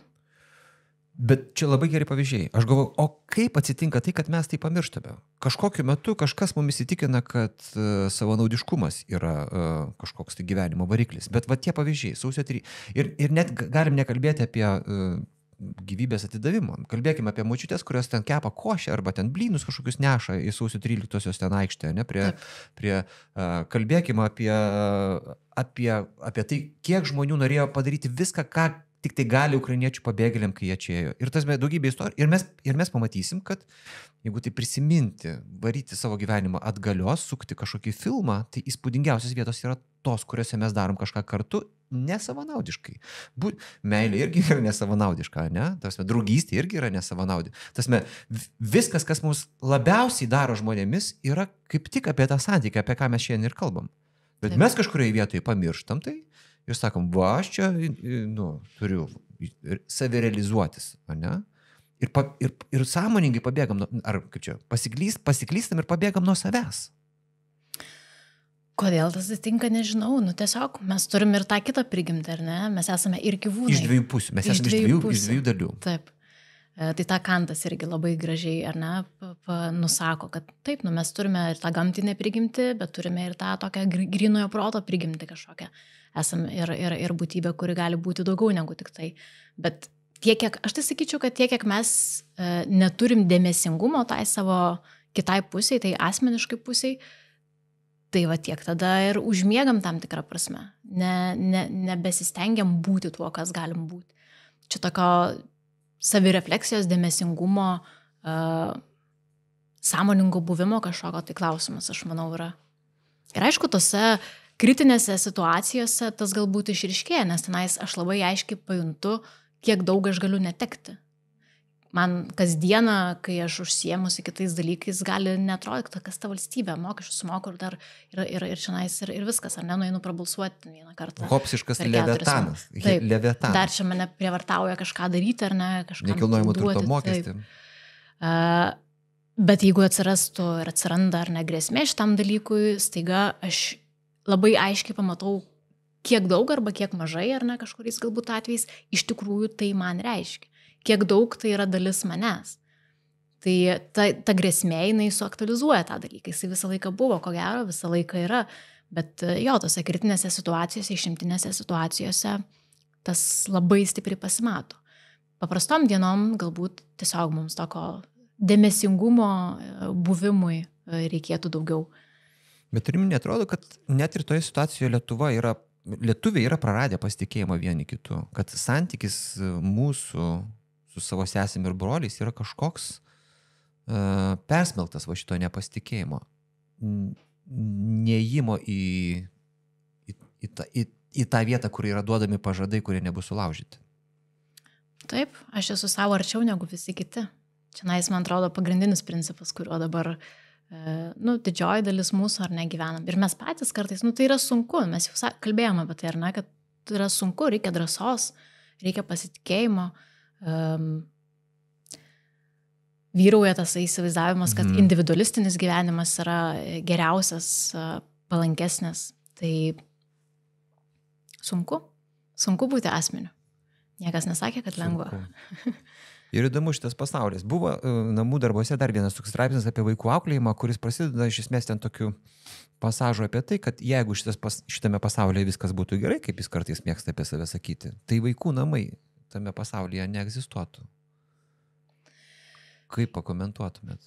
Bet čia labai geri pavyzdžiai. Aš galvoju, o kaip atsitinka tai, kad mes tai pamirštame? Kažkokiu metu kažkas mumis įtikina, kad savanaudiškumas yra kažkoks tai gyvenimo variklis. Bet va tie pavyzdžiai, sausio 3. Ir net galim nekalbėti apie gyvybės atidavimą. Kalbėkime apie močiutės, kurios ten kepa košę arba ten blynus kažkokius neša į sausio 13-osios ten aikštę, ne? Kalbėkime apie tai, kiek žmonių norėjo padaryti viską, ką tik tai gali ukrainiečių pabėgėliam, kai jie čia ėjo. Ir tas daugybė istorijų. Ir mes pamatysim, kad jeigu tai prisiminti, varyti savo gyvenimą atgalios, sukti kažkokį filmą, tai įspūdingiausios vietos yra tos, kuriuose mes darom kažką kartu, nesavanaudiškai. Meilė irgi yra nesavanaudiška, ne? Draugystė irgi yra nesavanaudiška. Viskas, kas mums labiausiai daro žmonėmis, yra kaip tik apie tą santykį, apie ką mes šiandien ir kalbam. Bet mes kažkurioje vietoje pamirštam tai ir sakom, va, aš čia turiu savirealizuotis, ne? Ir sąmoningai pabėgam, ar kaip čia, pasiklystam ir pabėgam nuo savęs. Kodėl tas atsitinka, nežinau. Tiesiog mes turim ir tą kitą prigimtį, ar ne? Mes esame ir gyvūnai. Iš dviejų pusių. Mes esame iš dviejų dalių. Taip. Tai tą Kantas irgi labai gražiai, ar ne, nusako, kad taip, mes turime ir tą gamtinę prigimtį, bet turime ir tą tokią grynojo proto prigimtį kažkokią. Esam ir būtybė, kuri gali būti daugiau negu tik tai. Bet tiek, kiek, aš tai sakyčiau, kad tiek, kiek mes neturim dėmesingumo tai savo kitai pusiai, tai asmeniškai pusiai, tai va tiek tada ir užmiegam tam tikrą prasme. Nebesistengiam būti tuo, kas galim būti. Čia tokio savirefleksijos, dėmesingumo, sąmoningo buvimo kažkokio tai klausimas, aš manau, yra. Ir aišku, tose kritinėse situacijose tas galbūt išryškėja, nes tenais aš labai aiškiai pajuntu, kiek daug aš galiu netekti. Man kasdieną, kai aš užsiemusi kitais dalykais, gali netrodyti, kas ta valstybė, mokesčius sumoku ir dar ir čionais ir viskas, ar ne, nueinu prabalsuoti vieną kartą. Hopsiškas leviatanas. Dar čia mane prievartauja kažką daryti, ar ne, kažką nekilnojamo turto mokestį. Bet jeigu atsirastų ir atsiranda ar ne grėsmė šitam dalykui, staiga aš labai aiškiai pamatau, kiek daug arba kiek mažai, ar ne, kažkuriais galbūt atvejais, iš tikrųjų tai man reiškia. Kiek daug tai yra dalis manęs. Tai ta grėsmė, jinai suaktualizuoja tą dalyką. Jisai visą laiką buvo, ko gero, visą laiką yra. Bet jo, tose kritinėse situacijose, išimtinėse situacijose tas labai stipriai pasimato. Paprastom dienom galbūt tiesiog mums tokio dėmesingumo buvimui reikėtų daugiau. Bet ir man netrodo, kad net ir toje situacijoje lietuviai yra praradę pasitikėjimą vieni kitu, kad santykis mūsų su savo sesėm ir broliais yra kažkoks persmelktas va šito nepasitikėjimo, neėjimo į tą vietą, kur yra duodami pažadai, kurie nebus sulaužyti. Taip, aš esu savo arčiau negu visi kiti. Čia, man atrodo, pagrindinis principas, kuriuo dabar didžioji dalis mūsų ar negyvenam. Ir mes patys kartais, tai yra sunku, mes jau kalbėjome apie tai, ar ne, kad tai yra sunku, reikia drąsos, reikia pasitikėjimo. Vyrauja tas įsivaizdavimas, kad individualistinis gyvenimas yra geriausias, palankesnis. Tai sunku būti asmeniu. Niekas nesakė, kad lengva. Ir įdomu šitas pasaulis. Buvo namų darbuose dar vienas toks straipsnis apie vaikų auklėjimą, kuris prasideda iš esmės ten tokiu pasažu apie tai, kad jeigu šitame pasaulyje viskas būtų gerai, kaip jis kartais mėgsta apie save sakyti, tai vaikų namai tame pasaulyje neegzistuotų. Kaip pakomentuotumėt?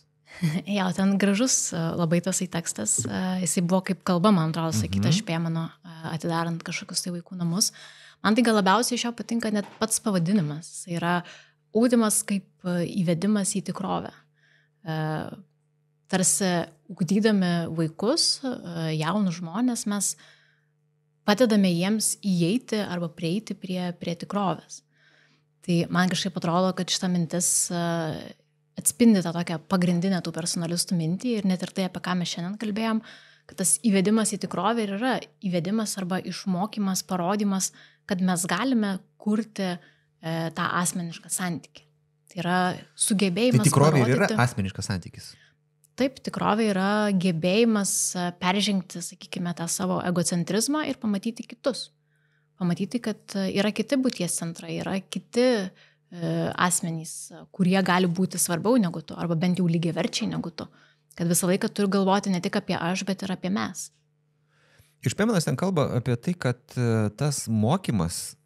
Jo, ten gražus labai tasai tekstas, jisai buvo kaip kalba, man atrodo, sakyta Špėmano, atidarant kažkokius tai vaikų namus. Man tai gal labiausiai iš jo patinka net pats pavadinimas. Jis yra ugdymas kaip įvedimas į tikrovę. Tarsi ugdydami vaikus, jaunus žmonės, mes padedame jiems įeiti arba prieiti prie tikrovės. Tai man kažkaip atrodo, kad šita mintis atspindi tą tokią pagrindinę tų personalistų mintį ir net ir tai, apie ką mes šiandien kalbėjom, kad tas įvedimas į tikrovę ir yra įvedimas arba išmokymas, parodimas, kad mes galime kurti tą asmenišką santykį. Tai yra sugebėjimas tai tikrovė parodyti. Ir yra asmeniškas santykis. Taip, tikrovė yra gebėjimas peržengti, sakykime, tą savo egocentrizmą ir pamatyti kitus. Pamatyti, kad yra kiti būties centrai, yra kiti asmenys, kurie gali būti svarbiau negu tu, arba bent jau lygiaverčiai negu tu. Kad visą laiką turiu galvoti ne tik apie aš, bet ir apie mes. Špėmanas ten kalba apie tai, kad tas mokymas,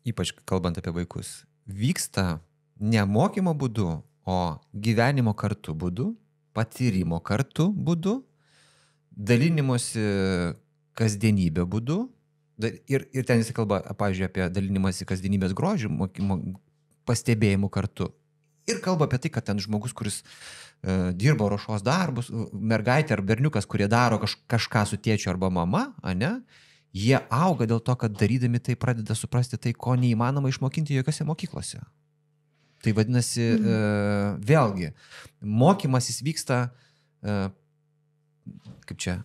ypač kalbant apie vaikus, vyksta ne mokymo būdu, o gyvenimo kartu būdu, patyrimo kartu būdu, dalinimosi kasdienybė būdu. Ir ten jis kalba, pavyzdžiui, apie dalinimąsi kasdienybės grožį, pastebėjimų kartu. Ir kalba apie tai, kad ten žmogus, kuris dirba ruošos darbus, mergaitė ar berniukas, kurie daro kažką su tėčiu arba mama, ane, jie auga dėl to, kad darydami tai pradeda suprasti tai, ko neįmanoma išmokinti jokiose mokyklose. Tai vadinasi, vėlgi, mokymasis vyksta, kaip čia,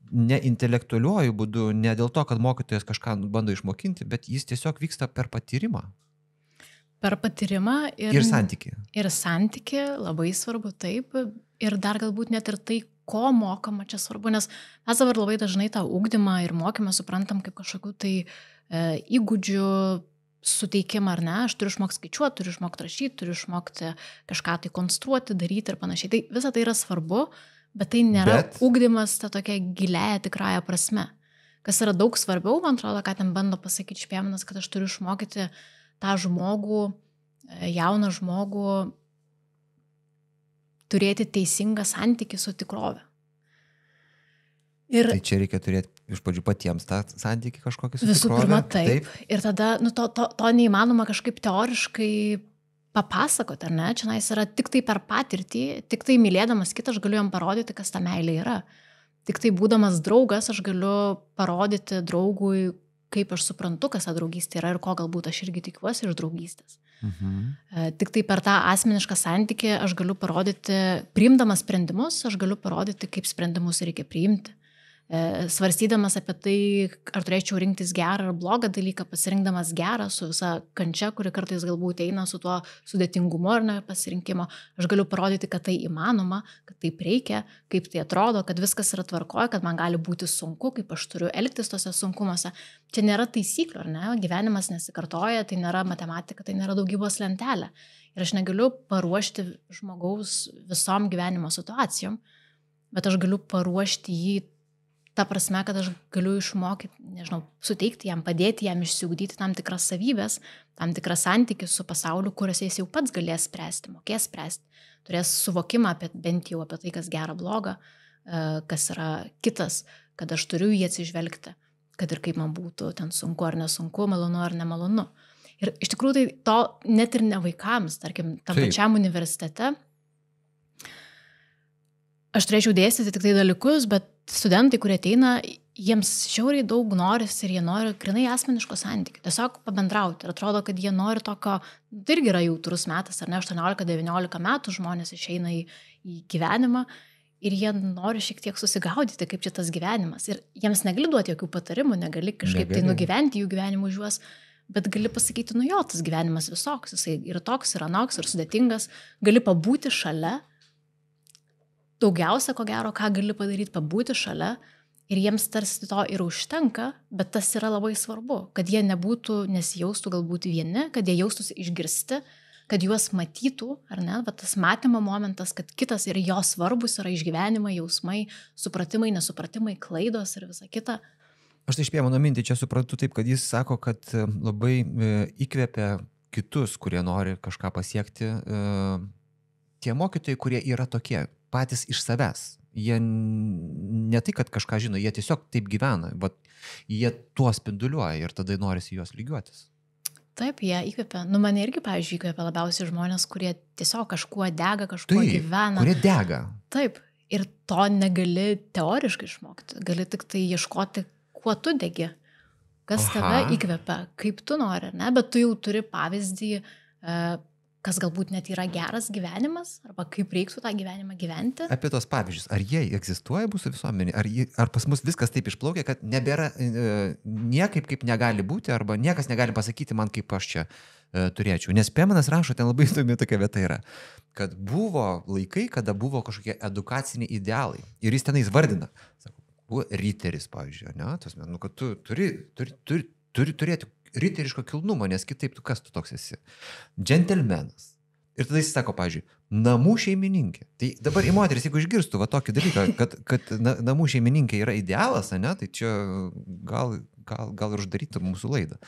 ne intelektualiuoju būdu, ne dėl to, kad mokytojas kažką bando išmokinti, bet jis tiesiog vyksta per patyrimą. Per patyrimą ir santykį. Ir santykį, labai svarbu, taip. Ir dar galbūt net ir tai, ko mokama čia svarbu, nes mes dabar labai dažnai tą ugdymą ir mokymą suprantam kaip kažkokių tai įgūdžių suteikimą, ar ne? Aš turiu išmokti skaičiuoti, turiu išmokti rašyti, turiu išmokti kažką tai konstruoti, daryti ir panašiai. Tai visa tai yra svarbu, bet tai nėra ugdymas ta tokia giliaja tikrąja prasme. Kas yra daug svarbiau, man atrodo, ką ten bando pasakyti Špėmanas, kad aš turiu išmokyti tą žmogų, jauną žmogų, turėti teisingą santykį su tikrove. Tai čia reikia turėti iš pradžių patiems tą santykį kažkokį su tikrove. Visų pirma, taip. Ir tada to neįmanoma kažkaip teoriškai papasakoti, ar ne? Čia yra tik tai per patirtį, tik tai mylėdamas kitą aš galiu jam parodyti, kas ta meilė yra. Tik tai būdamas draugas aš galiu parodyti draugui, kaip aš suprantu, kas ta draugystė yra ir ko galbūt aš irgi tikiuosi iš draugystės. Tik tai per tą asmenišką santykį aš galiu parodyti, priimdamas sprendimus, aš galiu parodyti, kaip sprendimus reikia priimti. Svarstydamas apie tai, ar turėčiau rinktis gerą ar blogą dalyką, pasirinkdamas gerą su visa kančia, kuri kartais galbūt eina su tuo sudėtingumu ar ne pasirinkimo, aš galiu parodyti, kad tai įmanoma, kad taip reikia, kaip tai atrodo, kad viskas yra tvarkoje, kad man gali būti sunku, kaip aš turiu elgtis tose sunkumuose. Čia nėra taisyklių, ar ne? Gyvenimas nesikartoja, tai nėra matematika, tai nėra daugybos lentelė. Ir aš negaliu paruošti žmogaus visom gyvenimo situacijom, bet aš galiu paruošti jį ta prasme, kad aš galiu išmokyti, nežinau, suteikti jam, padėti jam išsiugdyti tam tikras savybės, tam tikras santykis su pasauliu, kuriuose jis jau pats galės spręsti, mokės spręsti, turės suvokimą bent jau apie tai, kas gera, bloga, kas yra kitas, kad aš turiu jį atsižvelgti, kad ir kaip man būtų ten sunku ar nesunku, malonu ar nemalonu. Ir iš tikrųjų tai to net ir ne vaikams, tarkim, tam pačiam universitete, aš turėčiau dėstyti tik tai dalykus, bet studentai, kurie ateina, jiems žiauriai daug noris ir jie nori grinai asmeniško santykio. Tiesiog pabendrauti. Ir atrodo, kad jie nori tokio, tai irgi yra jautrus metas, ar ne, 18-19 metų žmonės išeina į gyvenimą ir jie nori šiek tiek susigaudyti, kaip čia tas gyvenimas. Ir jiems negali duoti jokių patarimų, negali kažkaip tai nugyventi jų gyvenimų už juos, bet gali pasakyti, nu jo, tas gyvenimas visoks, jisai ir toks, ir anoks, ir sudėtingas, gali pabūti šalia. Daugiausia, ko gero, ką gali padaryti, pabūti šalia ir jiems tarsi to ir užtenka, bet tas yra labai svarbu, kad jie nesijaustų galbūt vieni, kad jie jaustųsi išgirsti, kad juos matytų, ar ne, va, tas matymo momentas, kad kitas ir jo svarbus yra išgyvenimai, jausmai, supratimai, nesupratimai, klaidos ir visa kita. Aš tai Špėmano mintį čia suprantu taip, kad jis sako, kad labai įkvepia kitus, kurie nori kažką pasiekti, tie mokytojai, kurie yra tokie. patys iš savęs. Jie ne tai, kad kažką žino, jie tiesiog taip gyvena, bet jie tuo spinduliuoja ir tada norisi juos lygiuotis. Taip, jie įkvepia. Nu, mane irgi, pavyzdžiui, įkvepia labiausiai žmonės, kurie tiesiog kažkuo dega, kažkuo gyvena. Kurie dega. Taip, ir to negali teoriškai išmokti. Gali tik tai ieškoti, kuo tu degi. Kas tave įkvepia, kaip tu nori, ne? Bet tu jau turi pavyzdį, kas galbūt net yra geras gyvenimas, arba kaip reiktų tą gyvenimą gyventi. Apie tos pavyzdžius, ar jie egzistuoja mūsų visuomenė, ar pas mus viskas taip išplaukia, kad nebėra niekaip kaip negali būti, arba niekas negali pasakyti man, kaip aš čia turėčiau. Nes Pemanas rašo, ten labai įdomi tokia vieta yra, kad buvo laikai, kada buvo kažkokie edukaciniai idealai. Ir jis tenais vardina, sako, buvo riteris, pavyzdžiui, ne? Tasme, nu, kad tu turi turėti riteriško kilnumo, nes kitaip tu kas tu toks esi. Džentelmenas. Ir tada jis sako, pavyzdžiui, namų šeimininkė. Tai dabar į moteris, jeigu išgirstų va tokį dalyką, kad namų šeimininkė yra idealas, ne, tai čia gal ir uždarytų mūsų laidą.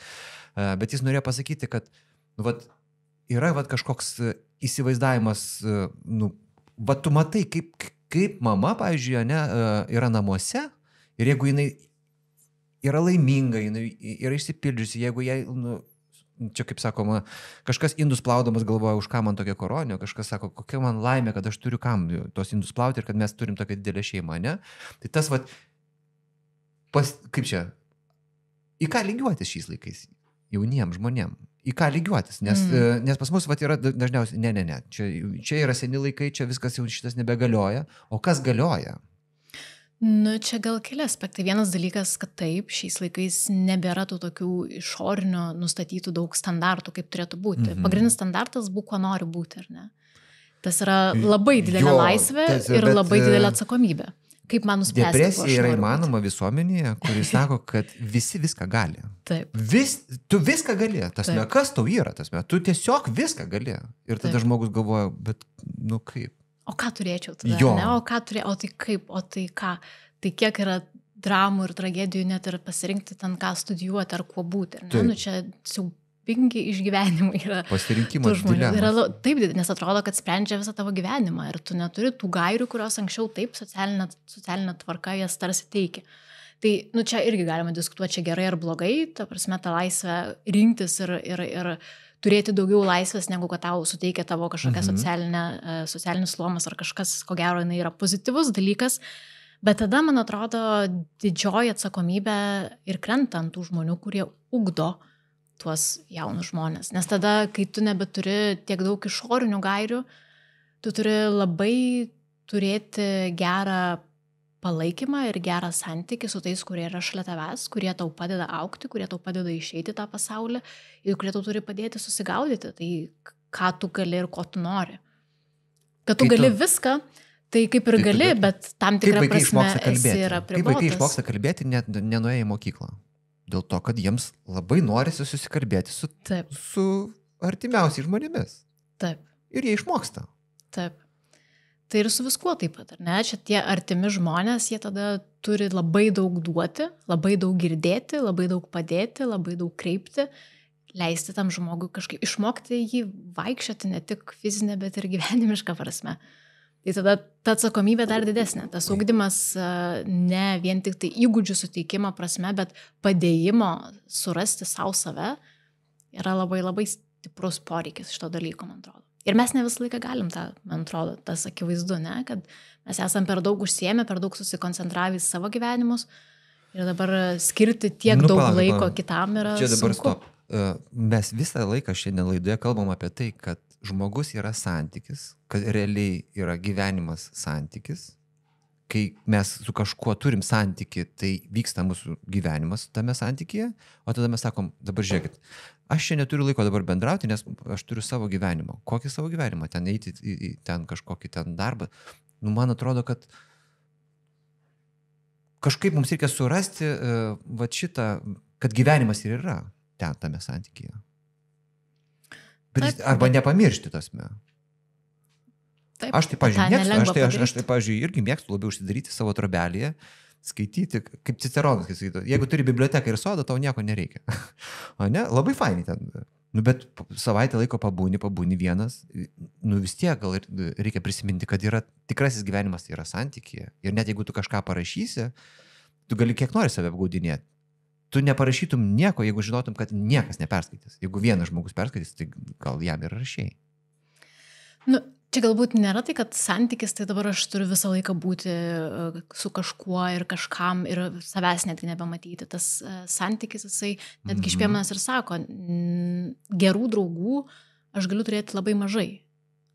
Bet jis norėjo pasakyti, kad vat, yra vat, kažkoks įsivaizdavimas, nu, va tu matai, kaip mama, pavyzdžiui, ne, yra namuose ir jeigu jinai yra laiminga, jinai yra išsipildžiusi, jeigu jai, nu, čia kaip sakoma, kažkas indus plaudamas galvoja, už ką man tokia koronė, kažkas sako, kokia man laimė, kad aš turiu kam tos indus plauti ir kad mes turim tokią didelę šeimą, ne? Tai tas, vat, kaip čia, į ką lygiuotis šiais laikais? Jauniems žmonėms. Į ką lygiuotis? Nes pas mus vat, yra dažniausiai, ne, čia yra seni laikai, čia viskas jau šitas nebegalioja, o kas galioja? Nu, čia gal keli aspektai. Vienas dalykas, kad taip, šiais laikais nebėra tų tokių išorinių nustatytų daug standartų, kaip turėtų būti. Pagrindinis standartas būk, kuo nori būti, ar ne? Tas yra labai didelė laisvė ir labai didelė atsakomybė. Kaip man nuspręsti, depresija yra įmanoma visuomenėje, kuris sako, kad visi viską gali. Taip. Tu viską gali. Tasme, kas tau yra? Tasme, tu tiesiog viską gali. Ir tada žmogus galvoja, bet, nu kaip? O ką turėčiau tada, ne? O tai kaip, o tai ką? Tai kiek yra dramų ir tragedijų net ir pasirinkti ten ką studijuoti ar kuo būti. Ne? Nu, čia siaubingi išgyvenimai yra. Pasirinkimas dilemas. Taip, nes atrodo, kad sprendžia visą tavo gyvenimą ir tu neturi tų gairių, kurios anksčiau taip socialinė tvarka jas tarsi teikia. Tai, nu, čia irgi galima diskutuoti, čia gerai ar blogai, ta prasme, tą laisvę rinktis ir turėti daugiau laisvės, negu kad tau suteikia tavo kažkokia socialinis sluomas ar kažkas, ko gero, jinai yra pozityvus dalykas, bet tada, man atrodo, didžioji atsakomybė ir krenta ant tų žmonių, kurie ugdo tuos jaunus žmonės. Nes tada, kai tu nebeturi tiek daug išorinių gairių, tu turi labai turėti gerą palaikymą ir gerą santykį su tais, kurie yra šalia tavęs, kurie tau padeda augti, kurie tau padeda išeiti tą pasaulį ir kurie tau turi padėti susigaudyti, tai ką tu gali ir ko tu nori. Kad tu gali viską, tai kaip ir gali, bet tam tikrą prasme esi yra apribotas. Kaip vaikai išmoksta kalbėti, nenuėję į mokyklą. Dėl to, kad jiems labai norisi susikalbėti su artimiausiais žmonėmis. Taip. Ir jie išmoksta. Taip. Tai ir su viskuo taip pat, ar ne? Čia tie artimi žmonės, jie tada turi labai daug duoti, labai daug girdėti, labai daug padėti, labai daug kreipti, leisti tam žmogui kažkaip išmokti jį vaikščioti ne tik fizinę, bet ir gyvenimišką prasme. Tai tada ta atsakomybė dar didesnė. Tas ugdymas ne vien tik tai įgūdžių suteikimo prasme, bet padėjimo surasti savo save yra labai labai stiprus poreikis šito dalyko, man atrodo. Ir mes ne visą laiką galim tą, man atrodo, tas akivaizdu, ne? Kad mes esam per daug užsiėmę, per daug susikoncentravę į savo gyvenimus ir dabar skirti tiek daug laiko kitam yra sunku. Čia dabar stop. Mes visą laiką šiandien laidoje kalbam apie tai, kad žmogus yra santykis, kad realiai yra gyvenimas santykis. Kai mes su kažkuo turim santykį, tai vyksta mūsų gyvenimas tame santykyje, o tada mes sakom, dabar žiūrėkit, aš čia neturiu laiko dabar bendrauti, nes aš turiu savo gyvenimą. Kokį savo gyvenimą? Ten eiti į ten kažkokį ten darbą. Nu, man atrodo, kad kažkaip mums reikia surasti va šitą, kad gyvenimas ir yra ten tame santykyje. Arba nepamiršti tasme. Taip, aš tai, pavyzdžiui, irgi mėgstu labiau užsidaryti savo trobelėje, skaityti, kaip Ciceronas, kai sakytų, jeigu turi biblioteką ir sodą, tau nieko nereikia. O ne? Labai fainai ten. Nu, bet savaitę laiko pabūni vienas, nu vis tiek gal reikia prisiminti, kad yra tikrasis gyvenimas, tai yra santykyje. Ir net jeigu tu kažką parašysi, tu gali kiek nori save apgaudinėti. Tu neparašytum nieko, jeigu žinotum, kad niekas neperskaitys. Jeigu vienas žmogus perskaitys, tai gal jam ir rašiai. Nu, čia galbūt nėra tai, kad santykis, tai dabar aš turiu visą laiką būti su kažkuo ir kažkam ir savęs netgi nebematyti. Tas santykis, jisai netgi išpėmanas ir sako, gerų draugų aš galiu turėti labai mažai.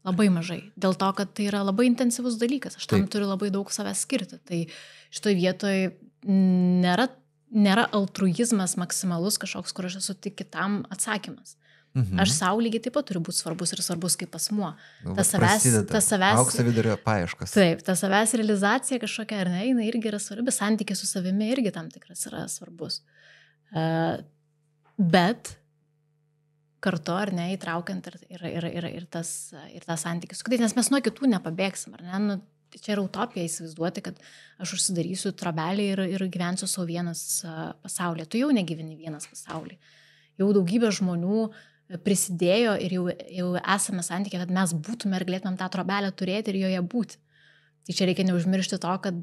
Labai mažai. Dėl to, kad tai yra labai intensyvus dalykas. Aš tam turiu labai daug savęs skirti. Tai šitoj vietoj nėra altruizmas maksimalus kažkoks, kur aš esu tik kitam atsakymas. Aš savo lygiai taip pat turiu būti svarbus ir svarbus kaip asmuo. Tas savęs aukso vidurio paieškas. Taip, ta savęs realizacija kažkokia, ar ne, jinai irgi yra svarbi, santykis su savimi irgi tam tikras yra svarbus. Bet kartu, ar ne, įtraukiant ir tą santykį su kitais, nes mes nuo kitų nepabėgsim, ar ne? Nu, čia yra utopija įsivaizduoti, kad aš užsidarysiu trobelį ir gyvensiu savo vienas pasaulyje. Tu jau negyveni vienas pasaulyje. Jau daugybė žmonių prisidėjo ir jau esame santykiai, kad mes būtume ir galėtumėm tą trobelę turėti ir joje būti. Tai čia reikia neužmiršti to, kad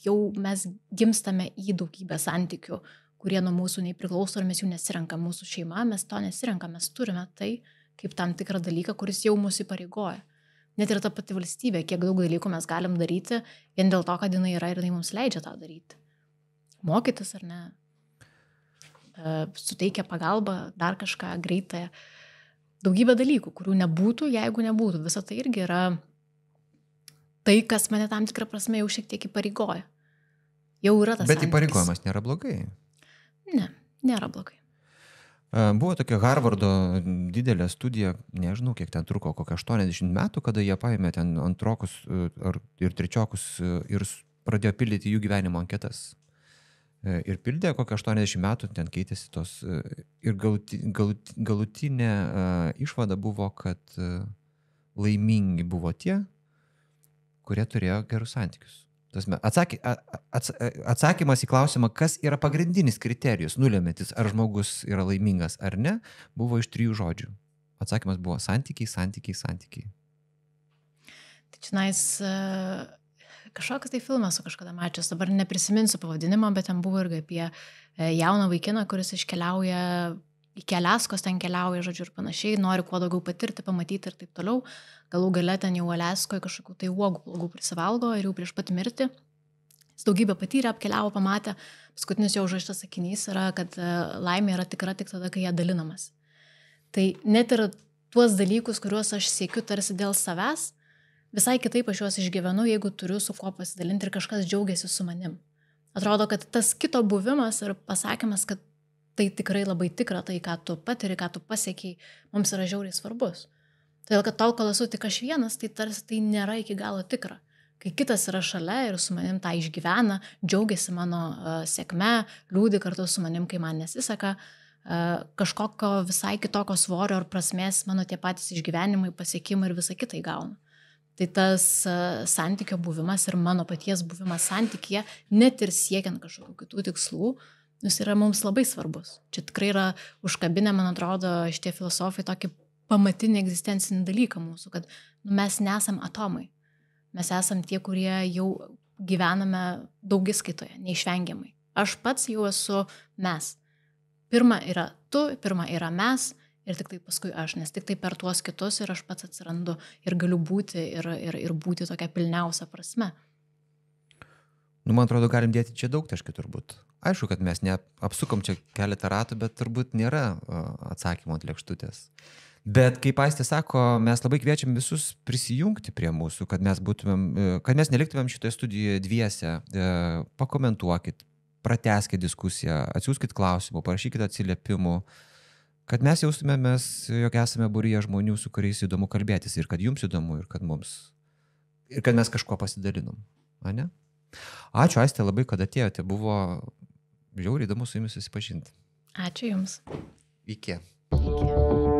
jau mes gimstame į daugybę santykių, kurie nuo mūsų nepriklauso ir mes jų nesirenkam. Mūsų šeima, mes to nesirenkam, mes turime tai kaip tam tikrą dalyką, kuris jau mūsų įpareigoja. Net ir ta pati valstybė, kiek daug dalykų mes galim daryti, vien dėl to, kad jinai yra ir jinai mums leidžia tą daryti. Mokytis ar ne? Suteikia pagalbą, dar kažką greitą. Daugybė dalykų, kurių nebūtų, jeigu nebūtų. Visa tai irgi yra tai, kas mane tam tikrą prasme jau šiek tiek įpareigoja. Jau yra tas Bet santykis. Įpareigojimas nėra blogai. Ne, nėra blogai. Buvo tokia Harvardo didelė studija, nežinau, kiek ten truko, kokią 80 metų, kada jie paėmė ten antrokus ir trečiokus ir pradėjo pildyti jų gyvenimo anketas. Ir pildė kokią 80 metų, ten keitėsi tos. Ir galutinė išvada buvo, kad laimingi buvo tie, kurie turėjo gerus santykius. Atsakymas į klausimą, kas yra pagrindinis kriterijus, nulemiantis, ar žmogus yra laimingas ar ne, buvo iš 3 žodžių. Atsakymas buvo santykiai, santykiai, santykiai. Tai čionais kažkokas tai filmas su kažkada mačius, dabar neprisiminsiu pavadinimo, bet ten buvo irgi apie jauną vaikiną, kuris iškeliauja iki Aliaskos, ten keliauja, žodžiu, ir panašiai, nori kuo daugiau patirti, pamatyti ir taip toliau. Galų gale ten jau Aliaskoje kažkokių tai uogų prisivalgo ir jau prieš pat mirtį. Jis daugybę patyrė, apkeliavo, pamatė. Paskutinis jo užrašytas sakinys yra, kad laimė yra tikra tik tada, kai ją dalinamas. Tai net ir tuos dalykus, kuriuos aš siekiu tarsi dėl savęs, visai kitaip aš juos išgyvenu, jeigu turiu su kuo pasidalinti ir kažkas džiaugiasi su manim. Atrodo, kad tas kito buvimas ir pasakymas, kad tai tikrai labai tikra, tai ką tu patiri, ką tu pasiekiai, mums yra žiauriai svarbus. Todėl, kad tol, kol esu tik aš vienas, tai tarsi tai nėra iki galo tikra. Kai kitas yra šalia ir su manim tą išgyvena, džiaugiasi mano sėkme, liūdi kartu su manim, kai man nesiseka, kažkokio visai kitokio svorio ar prasmės mano tie patys išgyvenimai, pasiekimai ir visą kitą įgauna. Tai tas santykio buvimas ir mano paties buvimas santykyje, net ir siekiant kažkokių kitų tikslų, jis yra mums labai svarbus. Čia tikrai yra užkabinę, man atrodo, šitie filosofai tokį pamatinį egzistencinį dalyką mūsų, kad mes nesam atomai. Mes esam tie, kurie jau gyvename daugiskaitoje, neišvengiamai. Aš pats jau esu mes. Pirma yra tu, pirma yra mes ir tik tai paskui aš, nes tik tai per tuos kitus ir aš pats atsirandu ir galiu būti ir būti tokia pilniausia prasme. Nu, man atrodo, galim dėti čia daug taškų turbūt. Aišku, kad mes neapsukom čia keletą ratų, bet turbūt nėra atsakymo ant lėkštutės. Bet kaip Aistė sako, mes labai kviečiam visus prisijungti prie mūsų, kad mes neliktumėm šitoje studijoje dviese. Pakomentuokit, pratęskit diskusiją, atsiųskit klausimų, parašykit atsiliepimų, kad mes jaustumėmės, jog esame būryje žmonių, su kuriais įdomu kalbėtis ir kad jums įdomu ir kad mes kažko pasidalinom. Ane? Ačiū, Aistė, labai, kad atėjote. Buvo žiauriai įdomu su jumis susipažinti. Ačiū jums. Iki. Iki.